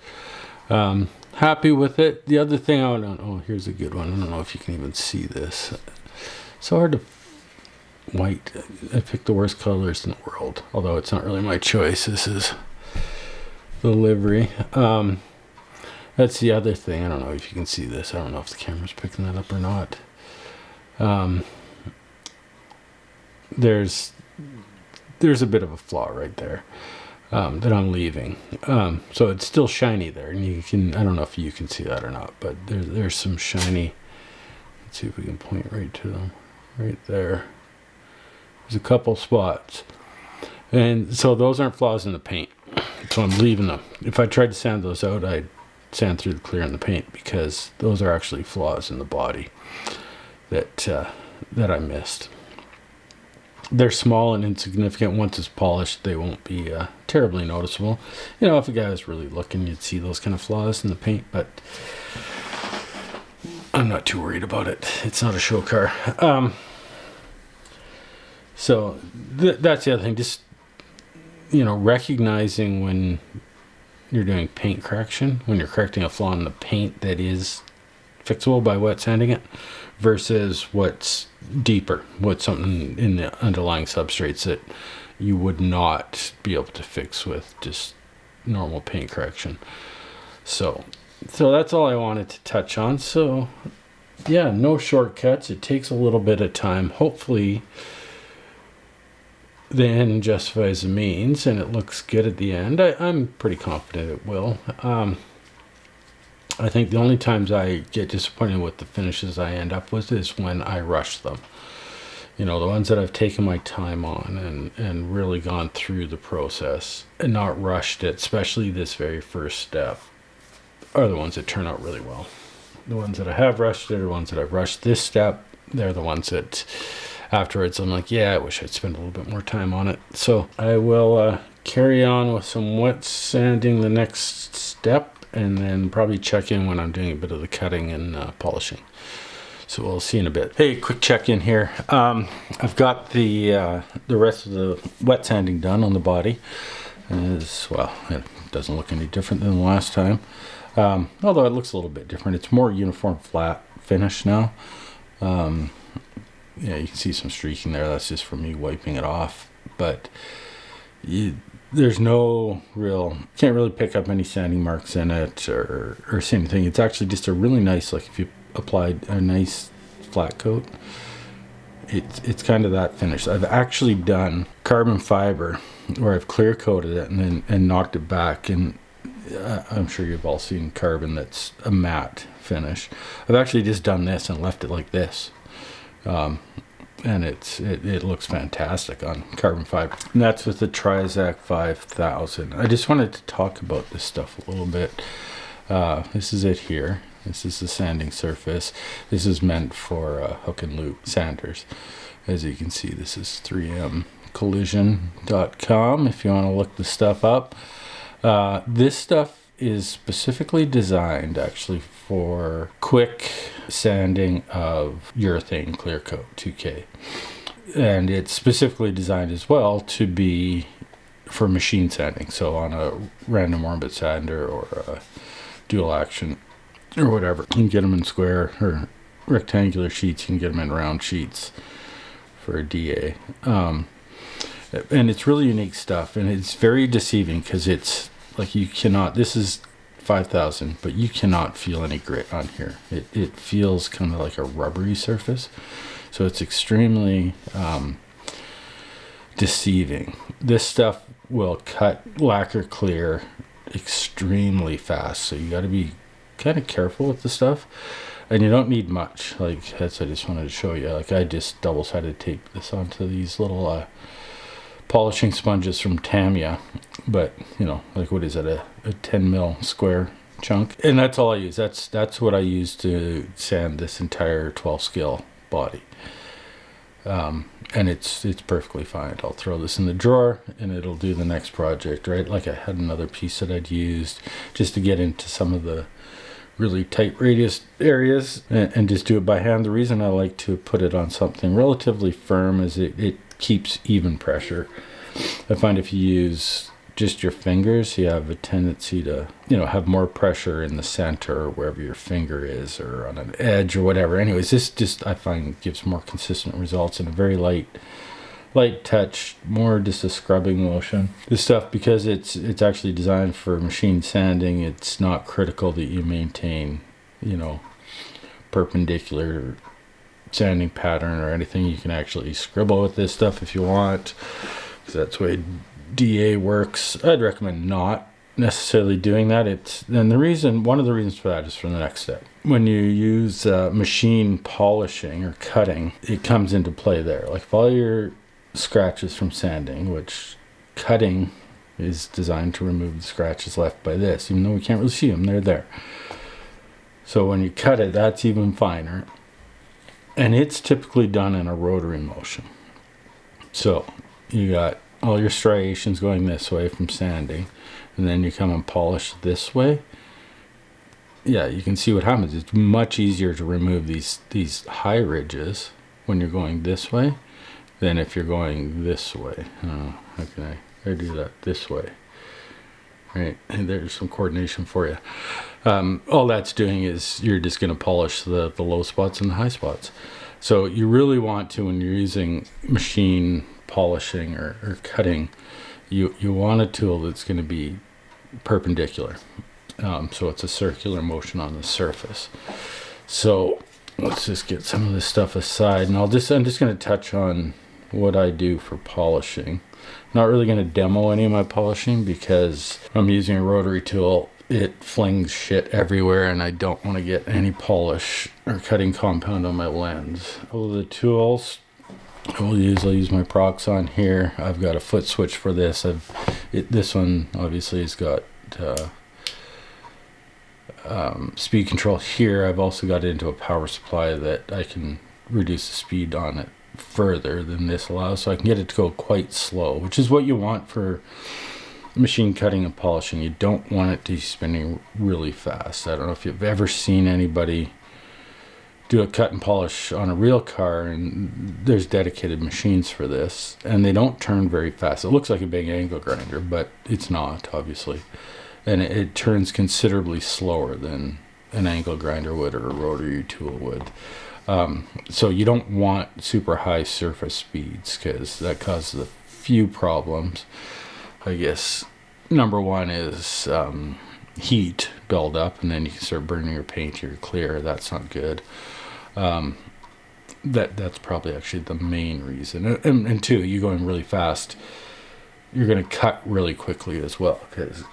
Happy with it. The other thing I don't know, here's a good one. I don't know if you can even see this. So hard to white. I picked the worst colors in the world, although it's not really my choice. This is the livery. That's the other thing. I don't know if you can see this. I don't know if the camera's picking that up or not. There's a bit of a flaw right there. That I'm leaving. So it's still shiny there, and you can, I don't know if you can see that or not, but there's some shiny. Let's see if we can point right to them. Right there. There's a couple spots. And so those aren't flaws in the paint. So I'm leaving them. If I tried to sand those out, I'd sand through the clear in the paint, because those are actually flaws in the body that I missed. they're small and insignificant. Once it's polished, they won't be terribly noticeable. You know, if a guy was really looking, you'd see those kind of flaws in the paint, but I'm not too worried about it. It's not a show car. So that's the other thing. Just, you know, recognizing when you're doing paint correction, when you're correcting a flaw in the paint that is fixable by wet sanding it, versus what's deeper, what's something in the underlying substrates that you would not be able to fix with just normal paint correction. So that's all I wanted to touch on. So yeah, no shortcuts. It takes a little bit of time. Hopefully the end justifies the means and it looks good at the end. I'm pretty confident it will. I think the only times I get disappointed with the finishes I end up with is when I rush them. You know, the ones that I've taken my time on and really gone through the process and not rushed it, especially this very first step, are the ones that turn out really well. The ones that I have rushed it are the ones that I've rushed this step. They're the ones that afterwards I'm like, yeah, I wish I'd spent a little bit more time on it. So I will carry on with some wet sanding the next step, and then probably check in when I'm doing a bit of the cutting and polishing. So we'll see in a bit. Hey, quick check in here. I've got the rest of the wet sanding done on the body. Well, it doesn't look any different than the last time. Although it looks a little bit different. It's more uniform flat finish now. Yeah, you can see some streaking there. That's just from me wiping it off. But there's no real, can't really pick up any sanding marks in it or see anything. It's actually just a really nice, like if you applied a nice flat coat, it's kind of that finish. I've actually done carbon fiber where I've clear coated it and knocked it back, and I'm sure you've all seen carbon that's a matte finish. I've actually just done this and left it like this. And it looks fantastic on carbon fiber. And that's with the Trizac 5000. I just wanted to talk about this stuff a little bit. This is it here. This is the sanding surface. This is meant for hook and loop sanders. As you can see, this is 3mcollision.com if you want to look the stuff up. This stuff is specifically designed actually for quick sanding of urethane clear coat 2K, and it's specifically designed as well to be for machine sanding, so on a random orbit sander or a dual action or whatever. You can get them in square or rectangular sheets, you can get them in round sheets for a DA, and it's really unique stuff, and it's very deceiving because it's like you cannot, this is 5000, but you cannot feel any grit on here. It feels kind of like a rubbery surface, so it's extremely deceiving. This stuff will cut lacquer clear extremely fast, so you got to be kind of careful with the stuff, and you don't need much. Like that's, I just wanted to show you, like I just double-sided taped this onto these little polishing sponges from Tamiya, but you know, like what is it, a 10 mil square chunk, and that's all I use. That's what I use to sand this entire 12 scale body, and it's perfectly fine. I'll throw this in the drawer and it'll do the next project, right? Like I had another piece that I'd used just to get into some of the really tight radius areas and just do it by hand. The reason I like to put it on something relatively firm is it keeps even pressure. I find if you use just your fingers, you have a tendency to, you know, have more pressure in the center or wherever your finger is or on an edge or whatever. Anyways, this just, I find, gives more consistent results in a very light touch, more just a scrubbing motion. This stuff, because it's actually designed for machine sanding, it's not critical that you maintain, you know, perpendicular sanding pattern or anything. You can actually scribble with this stuff if you want, because that's the way DA works. I'd recommend not necessarily doing that. One of the reasons for that is for the next step. When you use machine polishing or cutting, it comes into play there. Like if all your scratches from sanding, which cutting is designed to remove the scratches left by this, even though we can't really see them, they're there. So when you cut it, that's even finer. And it's typically done in a rotary motion. So you got all your striations going this way from sanding, and then you come and polish this way. Yeah, you can see what happens. It's much easier to remove these high ridges when you're going this way than if you're going this way. Oh, how can I do that this way? Right, and there's some coordination for you. All that's doing is you're just going to polish the low spots and the high spots. So you really want to, when you're using machine polishing or cutting, you want a tool that's going to be perpendicular. So it's a circular motion on the surface. So let's just get some of this stuff aside, and I'm just going to touch on what I do for polishing. Not really going to demo any of my polishing because I'm using a rotary tool. It flings shit everywhere, and I don't want to get any polish or cutting compound on my lens. All the tools I'll use my Proxon here. I've got a foot switch for this. This one obviously has got speed control here. I've also got it into a power supply that I can reduce the speed on it further than this allows, so I can get it to go quite slow, which is what you want for machine cutting and polishing. You don't want it to be spinning really fast. I don't know if you've ever seen anybody do a cut and polish on a real car, and there's dedicated machines for this, and they don't turn very fast. It looks like a big angle grinder, but it's not, obviously, and it turns considerably slower than an angle grinder would or a rotary tool would. So you don't want super high surface speeds because that causes a few problems. I guess number one is heat buildup, and then you can start burning your paint or your clear. That's not good. That's probably actually the main reason. And two, you going really fast, you're going to cut really quickly as well, because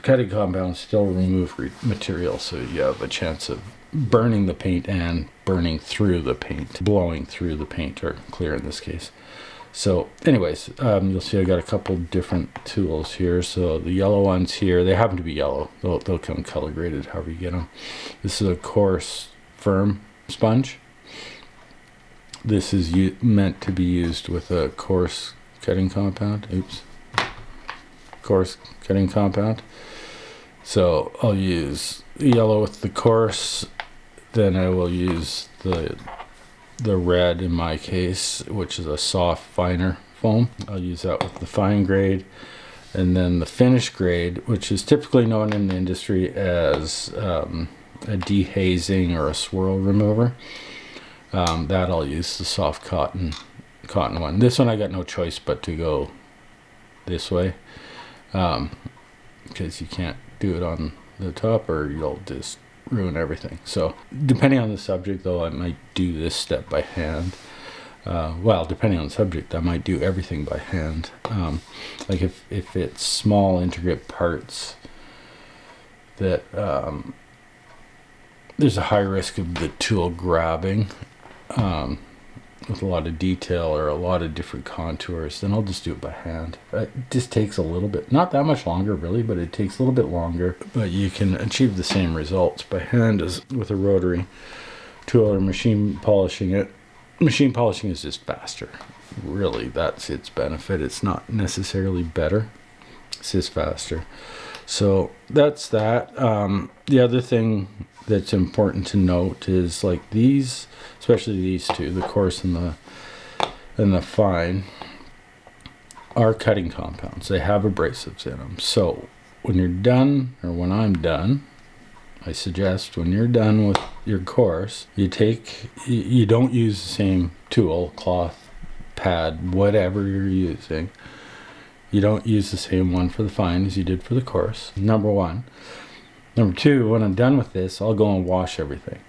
cutting compounds still remove material, so you have a chance of burning the paint and burning through the paint, blowing through the paint, or clear in this case. So anyways, you'll see I got a couple different tools here. So the yellow ones here, they happen to be yellow. They'll come color graded however you get them. This is a coarse firm sponge. This is meant to be used with a coarse cutting compound. Coarse cutting compound. So I'll use the yellow with the coarse, then I will use the red in my case, which is a soft, finer foam. I'll use that with the fine grade, and then the finish grade, which is typically known in the industry as a dehazing or a swirl remover. That I'll use the soft cotton one. This one I got no choice but to go this way, because you can't do it on the top or you'll just ruin everything. So depending on the subject, though, I might do this step by hand. Well, depending on the subject, I might do everything by hand. Like if it's small intricate parts that there's a high risk of the tool grabbing with a lot of detail or a lot of different contours, then I'll just do it by hand. It just takes a little bit, not that much longer really, but it takes a little bit longer, but you can achieve the same results by hand as with a rotary tool or machine polishing it. Machine polishing is just faster. Really, that's its benefit. It's not necessarily better, it's just faster. So that's that. The other thing that's important to note is like these, especially these two, the coarse and the fine, are cutting compounds. They have abrasives in them. So when you're done, or when I'm done, I suggest when you're done with your course, you don't use the same tool, cloth, pad, whatever you're using. You don't use the same one for the fine as you did for the coarse, number one. Number two, when I'm done with this, I'll go and wash everything.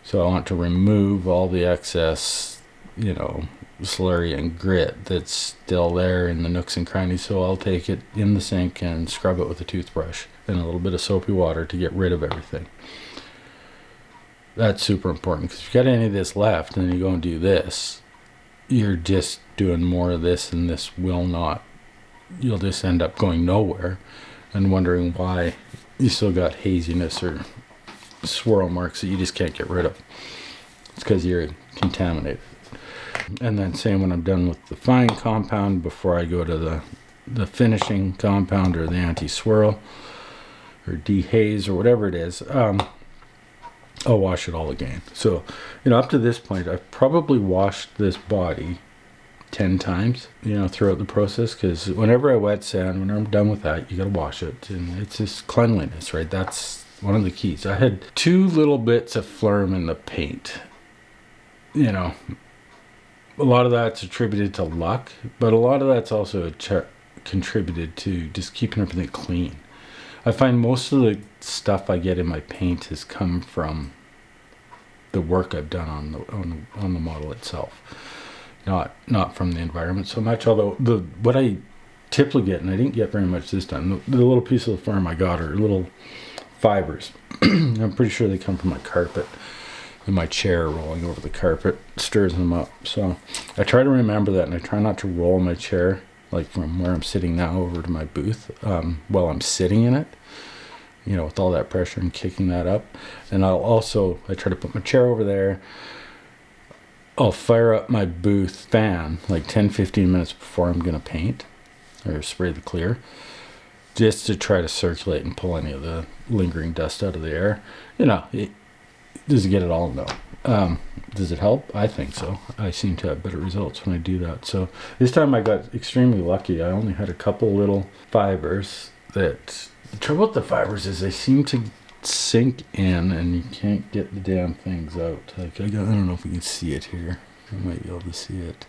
So I want to remove all the excess, slurry and grit that's still there in the nooks and crannies. So I'll take it in the sink and scrub it with a toothbrush and a little bit of soapy water to get rid of everything. That's super important, because if you got any of this left and then you go and do this, you're just doing more of this, and this will not, you'll just end up going nowhere and wondering why you still got haziness or swirl marks that you just can't get rid of. It's because you're contaminated. And then same when I'm done with the fine compound, before I go to the finishing compound or the anti-swirl or dehaze or whatever it is, I'll wash it all again. So, up to this point, I've probably washed this body 10 times, throughout the process, because whenever I wet sand, when I'm done with that, you got to wash it. And it's just cleanliness, right? That's one of the keys. I had 2 little bits of phlegm in the paint. A lot of that's attributed to luck, but a lot of that's also contributed to just keeping everything clean. I find most of the stuff I get in my paint has come from the work I've done on the model itself, not from the environment so much. Although what I typically get, and I didn't get very much this time, the little piece of the farm I got are little fibers. I'm pretty sure they come from my carpet. In my chair rolling over the carpet stirs them up. So I try to remember that, and I try not to roll my chair like from where I'm sitting now over to my booth while I'm sitting in it, with all that pressure and kicking that up. And I try to put my chair over there. I'll fire up my booth fan like 10-15 minutes before I'm going to paint or spray the clear, just to try to circulate and pull any of the lingering dust out of the air. Does it get it all? No. Does it help? I think so. I seem to have better results when I do that. So this time I got extremely lucky. I only had a couple little fibers that... The trouble with the fibers is they seem to sink in and you can't get the damn things out. I don't know if we can see it here. I might be able to see it.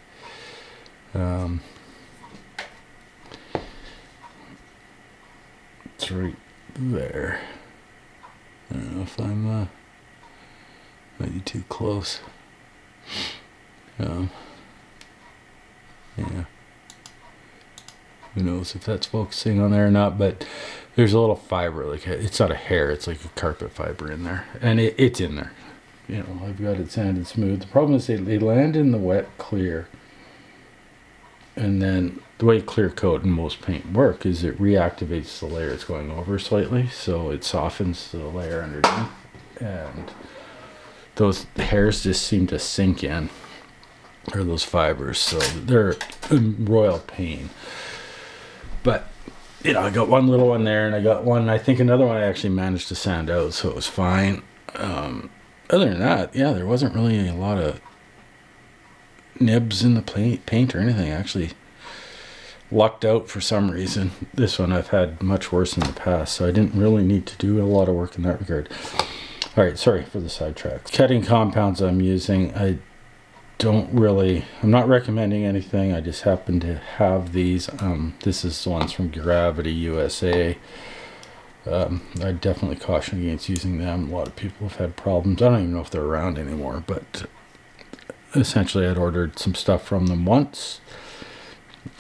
It's right there. I don't know if I'm... might be too close. Yeah. Who knows if that's focusing on there or not, but there's a little fiber, like it's not a hair, it's like a carpet fiber in there. And it's in there. I've got it sanded smooth. The problem is they land in the wet clear. And then the way clear coat and most paint work is it reactivates the layer it's going over slightly, so it softens the layer underneath. And those hairs just seem to sink in, or those fibers, so they're a royal pain. But I got one little one there, and I got one, I think another one I actually managed to sand out, so it was fine. Other than that, there wasn't really a lot of nibs in the paint or anything. I actually lucked out for some reason. This one I've had much worse in the past, so I didn't really need to do a lot of work in that regard. All right, sorry for the sidetrack. Cutting compounds I'm using, I'm not recommending anything. I just happen to have these. This is the ones from Gravity USA. I definitely caution against using them. A lot of people have had problems. I don't even know if they're around anymore, but essentially I'd ordered some stuff from them once.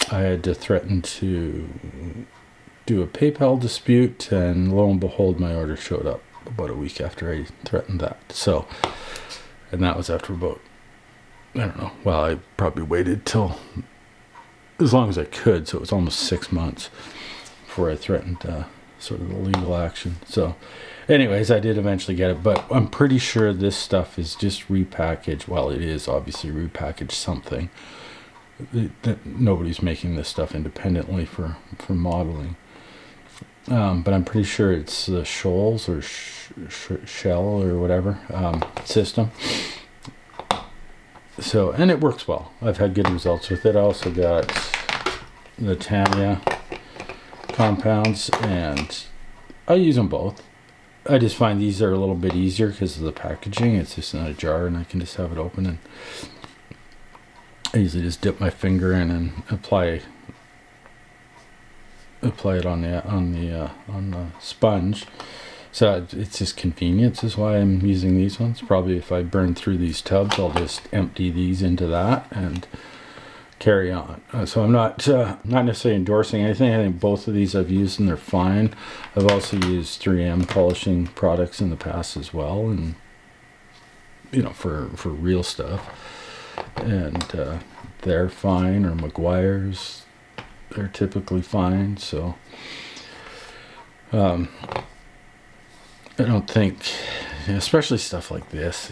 I had to threaten to do a PayPal dispute, and lo and behold, my order showed up about a week after I threatened that. So, and that was after about, I don't know, well, I probably waited till as long as I could, so it was almost 6 months before I threatened sort of the legal action. So anyways, I did eventually get it, but I'm pretty sure this stuff is just repackaged. Well, it is obviously repackaged something. That nobody's making this stuff independently for modeling. But I'm pretty sure it's the Shoals or Shell or whatever system. So, and it works well. I've had good results with it. I also got the Tamiya compounds, and I use them both. I just find these are a little bit easier because of the packaging. It's just in a jar, and I can just have it open, and I usually just dip my finger in and apply it on the sponge. So it's just convenience is why I'm using these ones. Probably if I burn through these tubs, I'll just empty these into that and carry on. So I'm not necessarily endorsing anything. I think both of these I've used and they're fine. I've also used 3M polishing products in the past as well, and for real stuff. And they're fine, or McGuire's, they're typically fine. So I don't think, especially stuff like this,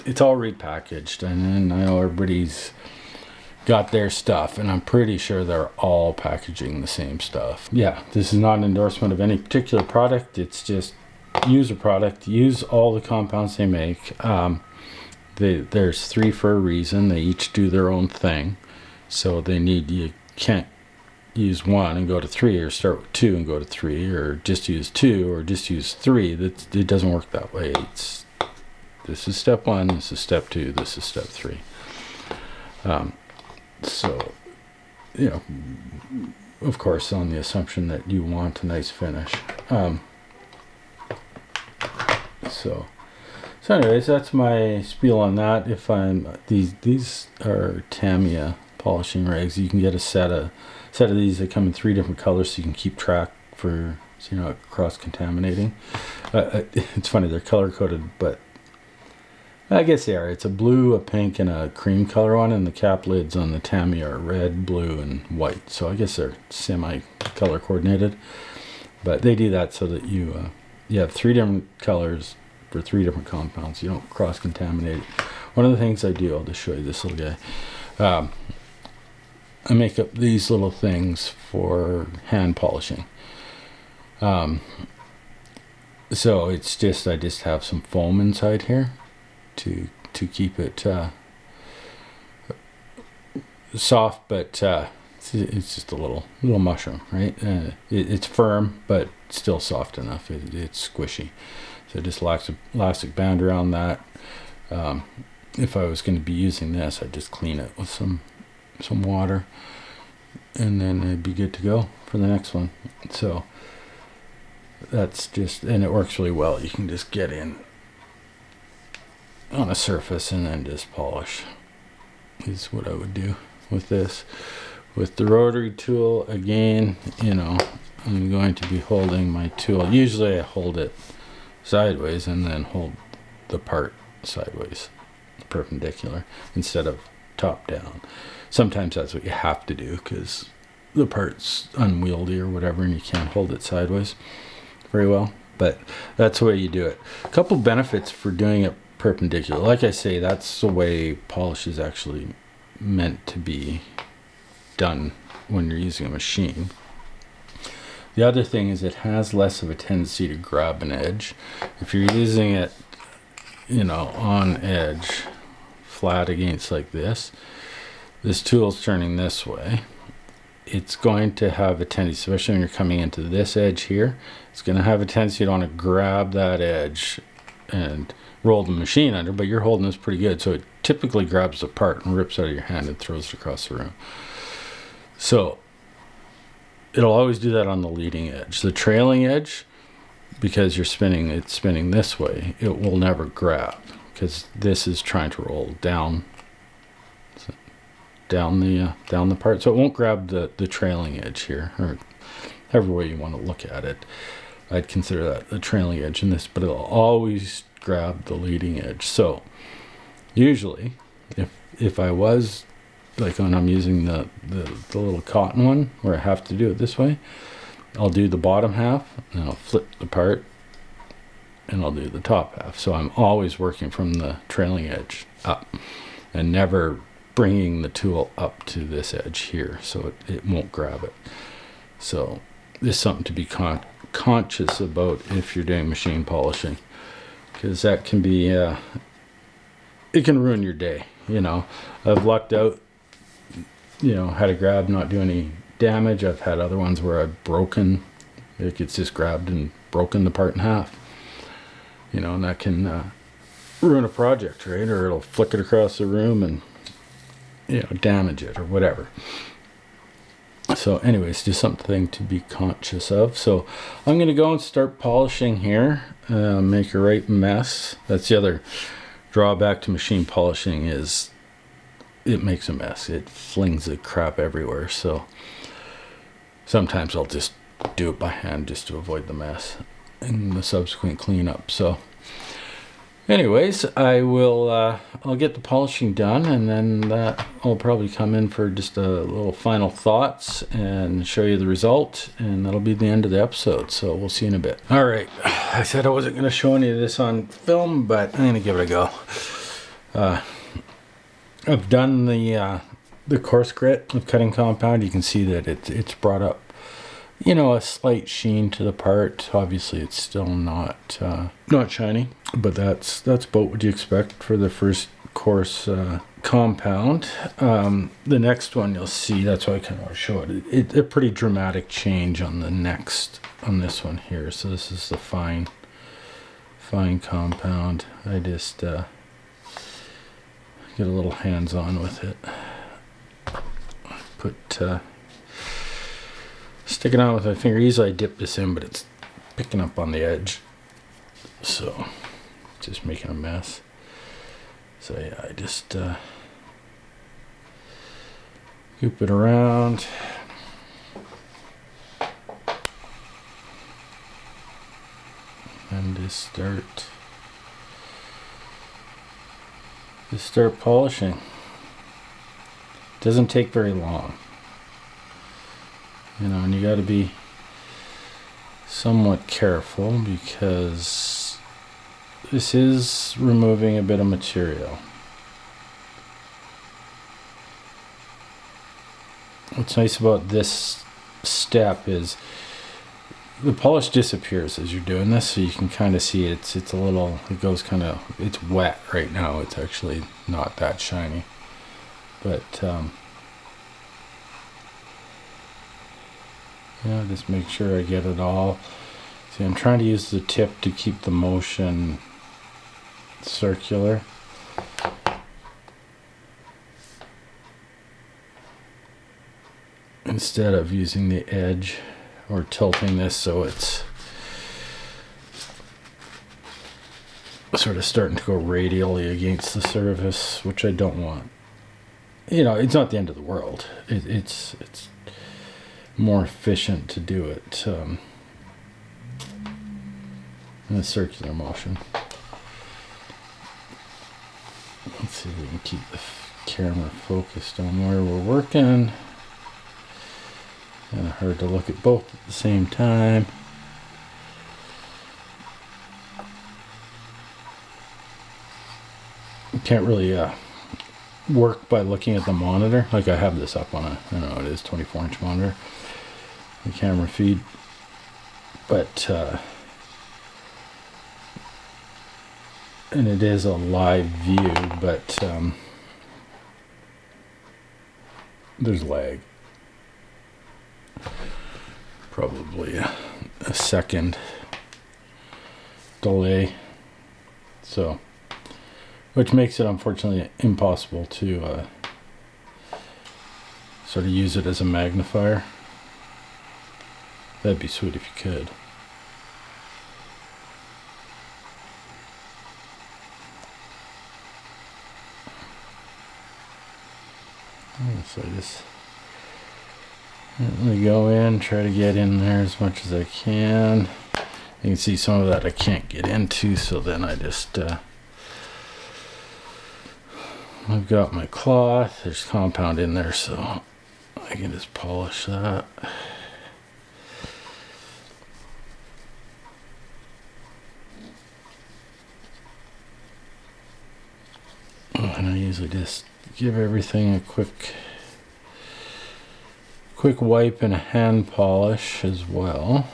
it's all repackaged, and then I know everybody's got their stuff, and I'm pretty sure they're all packaging the same stuff. Yeah, this is not an endorsement of any particular product. It's just use a product, use all the compounds they make. There's 3 for a reason. They each do their own thing, so you can't use 1 and go to 3, or start with 2 and go to 3, or just use 2 or just use 3. It doesn't work that way. This is step 1, this is step 2, this is step 3. So, you know, of course, on the assumption that you want a nice finish. So anyways, that's my spiel on that. If these are Tamiya polishing rags. You can get a set of these that come in 3 different colors, so you can keep track for, so you're not cross contaminating. It's funny, they're color coded, but I guess they are. It's a blue, a pink, and a cream color one, and the cap lids on the Tamiya are red, blue, and white. So I guess they're semi-color coordinated. But they do that so that you have 3 different colors for 3 different compounds. You don't cross-contaminate. One of the things I do, I'll just show you this little guy. I make up these little things for hand polishing. So it's just, I just have some foam inside here to keep it soft, but it's just a little mushroom, right? It's firm, but still soft enough. It's squishy. So just elastic band around that. If I was going to be using this, I'd just clean it with some water, and then it'd be good to go for the next one. So that's just, and it works really well. You can just get in on a surface and then just polish is what I would do with this. With the rotary tool, again, you know, I'm going to be holding my tool. Usually I hold it sideways and then hold the part sideways, perpendicular, instead of top down. Sometimes that's what you have to do because the part's unwieldy or whatever, and you can't hold it sideways very well, but that's the way you do it. A couple benefits for doing it perpendicular. Like I say, that's the way polish is actually meant to be done when you're using a machine. The other thing is it has less of a tendency to grab an edge. If you're using it, you know, on edge, flat against like this tool's turning this way, it's going to have a tendency, especially when you're coming into this edge here, it's going to have a tendency to want to grab that edge and roll the machine under, but you're holding this pretty good, so it typically grabs the part and rips out of your hand and throws it across the room. So it'll always do that on the leading edge. The trailing edge, because it's spinning this way, it will never grab, because this is trying to roll down the part, so it won't grab the trailing edge here, or however way you want to look at it. I'd consider that the trailing edge in this, but it'll always grab the leading edge. So usually if I was like when I'm using the little cotton one where I have to do it this way, I'll do the bottom half and I'll flip the part and I'll do the top half. So I'm always working from the trailing edge up and never bringing the tool up to this edge here, so it won't grab it. So this is something to be conscious about if you're doing machine polishing, because that can be it can ruin your day. You know, I've lucked out, you know, had a grab not do any damage. I've had other ones where I've broken, it gets just grabbed and broken the part in half, you know, and that can ruin a project, right? Or it'll flick it across the room and, you know, damage it or whatever. So anyways, just something to be conscious of. So I'm going to go and start polishing here, make a right mess. That's the other drawback to machine polishing, is it makes a mess. It flings the crap everywhere. So sometimes I'll just do it by hand just to avoid the mess and the subsequent cleanup. So anyways, I'll get the polishing done, and then I'll probably come in for just a little final thoughts and show you the result, and that'll be the end of the episode. So we'll see you in a bit. All right, I said I wasn't going to show any of this on film, but I'm going to give it a go. I've done the coarse grit of cutting compound. You can see that it's brought up, you know, a slight sheen to the part. Obviously, it's still not shiny, but that's about what you expect for the first coarse compound. The next one you'll see, that's why I kind of want to show it. It's a pretty dramatic change on this one here. So this is the fine compound. I just get a little hands-on with it. Put stick it on with my finger. Usually I dip this in, but it's picking up on the edge, so just making a mess. So yeah, I just scoop it around. And just start polishing. Doesn't take very long, you know, and you got to be somewhat careful because this is removing a bit of material. What's nice about this step is the polish disappears as you're doing this, so you can kind of see it's a little, it goes kind of, it's wet right now. It's actually not that shiny, but yeah, just make sure I get it all. See, I'm trying to use the tip to keep the motion circular. Instead of using the edge or tilting this so it's sort of starting to go radially against the surface, which I don't want. You know, it's not the end of the world. It's more efficient to do it in a circular motion. Let's see if we can keep the camera focused on where we're working. Kind of hard to look at both at the same time. You can't really work by looking at the monitor. Like I have this up on a, I don't know, it is 24-inch monitor, the camera feed, but and it is a live view, but there's lag. Probably a second delay, so which makes it unfortunately impossible to sort of use it as a magnifier. That'd be sweet if you could. So I just let me go in, try to get in there as much as I can. You can see some of that I can't get into, so then I just I've got my cloth, there's compound in there, so I can just polish that. And I usually just give everything a quick wipe and a hand polish as well.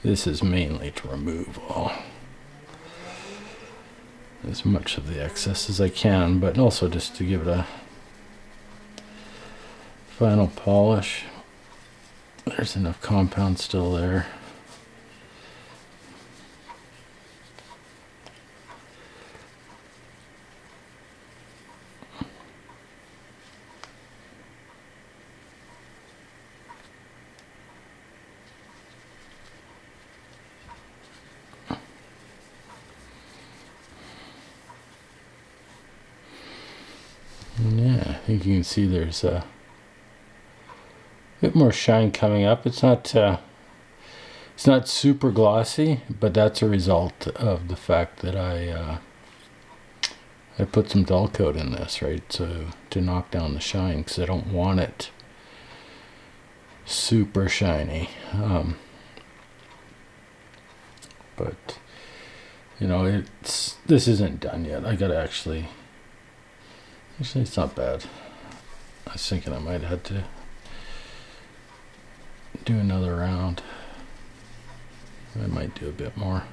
This is mainly to remove as much of the excess as I can, but also just to give it a final polish. There's enough compound still there. Yeah, I think you can see there's a bit more shine coming up. It's not super glossy, but that's a result of the fact that I put some dull coat in this, right? So to knock down the shine, because I don't want it super shiny. But You know, this isn't done yet. I gotta actually it's not bad. I was thinking I might have to do another round. I might do a bit more.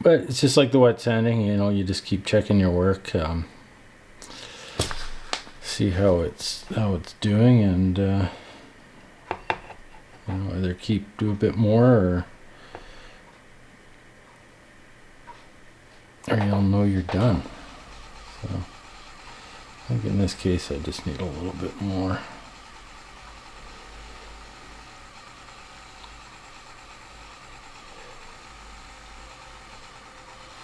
But it's just like the wet sanding, you know, you just keep checking your work, see how it's doing, and you know, either do a bit more or you'll know you're done. So I think in this case I just need a little bit more.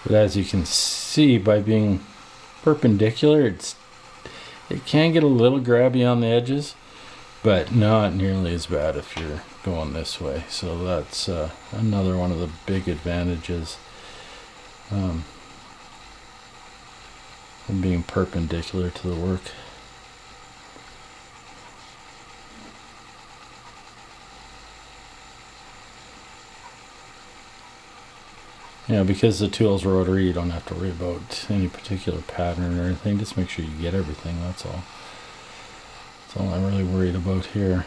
But as you can see, by being perpendicular, it can get a little grabby on the edges, but not nearly as bad if you're going this way. So that's another one of the big advantages of being perpendicular to the work. You know, because the tool's rotary, you don't have to worry about any particular pattern or anything. Just make sure you get everything, that's all. That's all I'm really worried about here.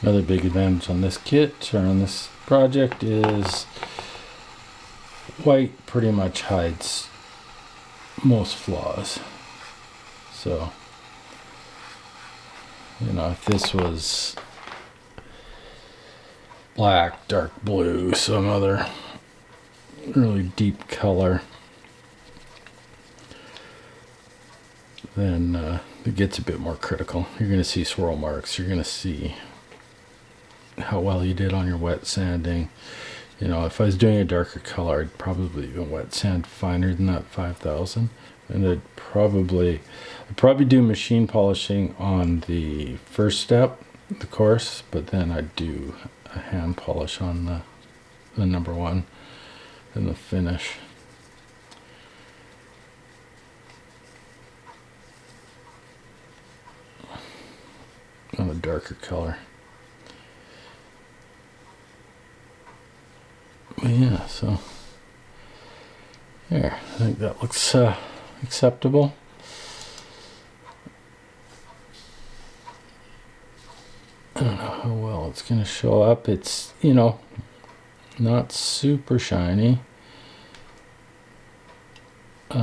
Another big advantage on this kit, or on this project, is white pretty much hides most flaws. So, you know, if this was black, dark blue, some other really deep color, then it gets a bit more critical. You're going to see swirl marks. You're going to see how well you did on your wet sanding. You know, if I was doing a darker color, I'd probably even wet sand finer than that 5000, and I'd probably do machine polishing on the first step, the course, but then I'd do a hand polish on the number one and the finish. On a darker color. But yeah, so there, I think that looks acceptable. I don't know how well it's going to show up. It's, you know, not super shiny. I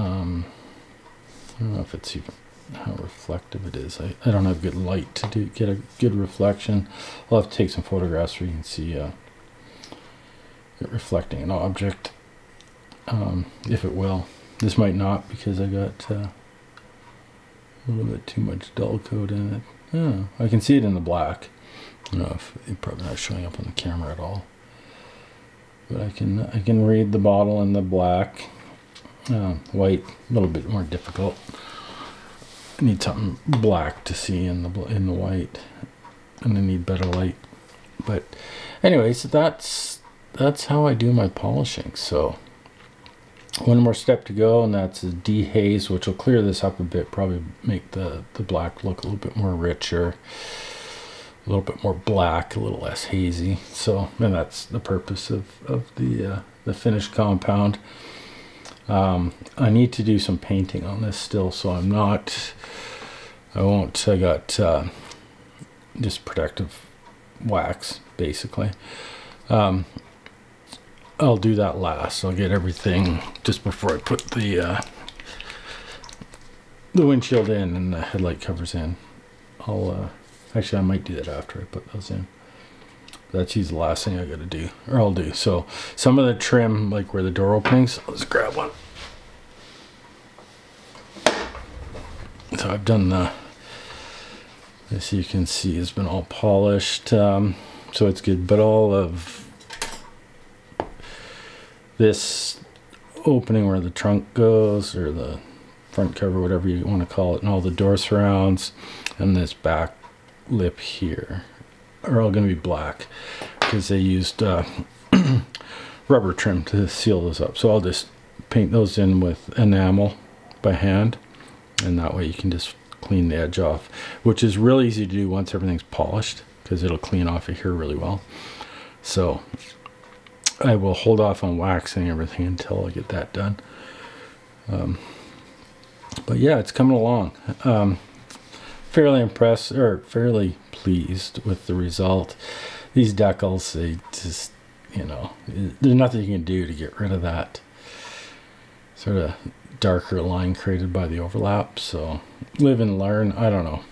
don't know if it's even how reflective it is. I don't have good light to get a good reflection. I'll have to take some photographs where you can see it reflecting an object, if it will. This might not, because I got a little bit too much dull coat in it. Oh, I can see it in the black. I don't know if it's probably not showing up on the camera at all, but I can read the bottle in the black. White, a little bit more difficult. I need something black to see in the white, and I need better light. But anyways, that's how I do my polishing. So one more step to go, and that's a dehaze, which will clear this up a bit, probably make the black look a little bit more richer, a little bit more black, a little less hazy. So, and that's the purpose of the finished compound. I need to do some painting on this still, so I got just protective wax, basically. I'll do that last. I'll get everything just before I put the windshield in and the headlight covers in. Actually, I might do that after I put those in. That's the last thing I gotta do, or I'll do. So some of the trim, like where the door openings, let's grab one. So I've done this, you can see has been all polished, so it's good. But all of this opening where the trunk goes, or the front cover, whatever you want to call it, and all the door surrounds, and this back lip here are all going to be black, because they used rubber trim to seal those up. So I'll just paint those in with enamel by hand, and that way you can just clean the edge off, which is really easy to do once everything's polished, because it'll clean off of here really well. So I will hold off on waxing everything until I get that done. But yeah, it's coming along. Fairly impressed, or fairly pleased with the result. These decals, they just, you know, there's nothing you can do to get rid of that sort of darker line created by the overlap. So live and learn. I don't know.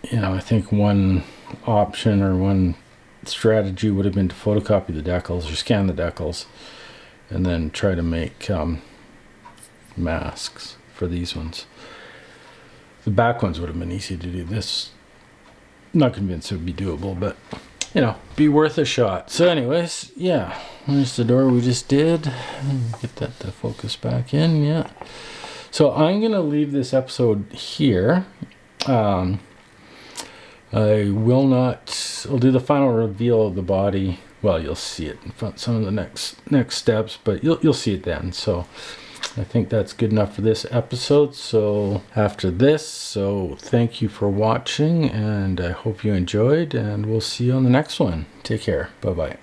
You know, I think one option or one strategy would have been to photocopy the decals or scan the decals and then try to make masks for these ones. The back ones would have been easy to do. This, not convinced it would be doable, but you know, be worth a shot. So anyways, yeah, there's the door we just did. Get that to focus back in. Yeah, so I'm gonna leave this episode here. I will not, I'll do the final reveal of the body. Well, you'll see it in front, some of the next steps, but you'll see it then. So I think that's good enough for this episode. So after this, so thank you for watching, and I hope you enjoyed, and we'll see you on the next one. Take care. Bye-bye.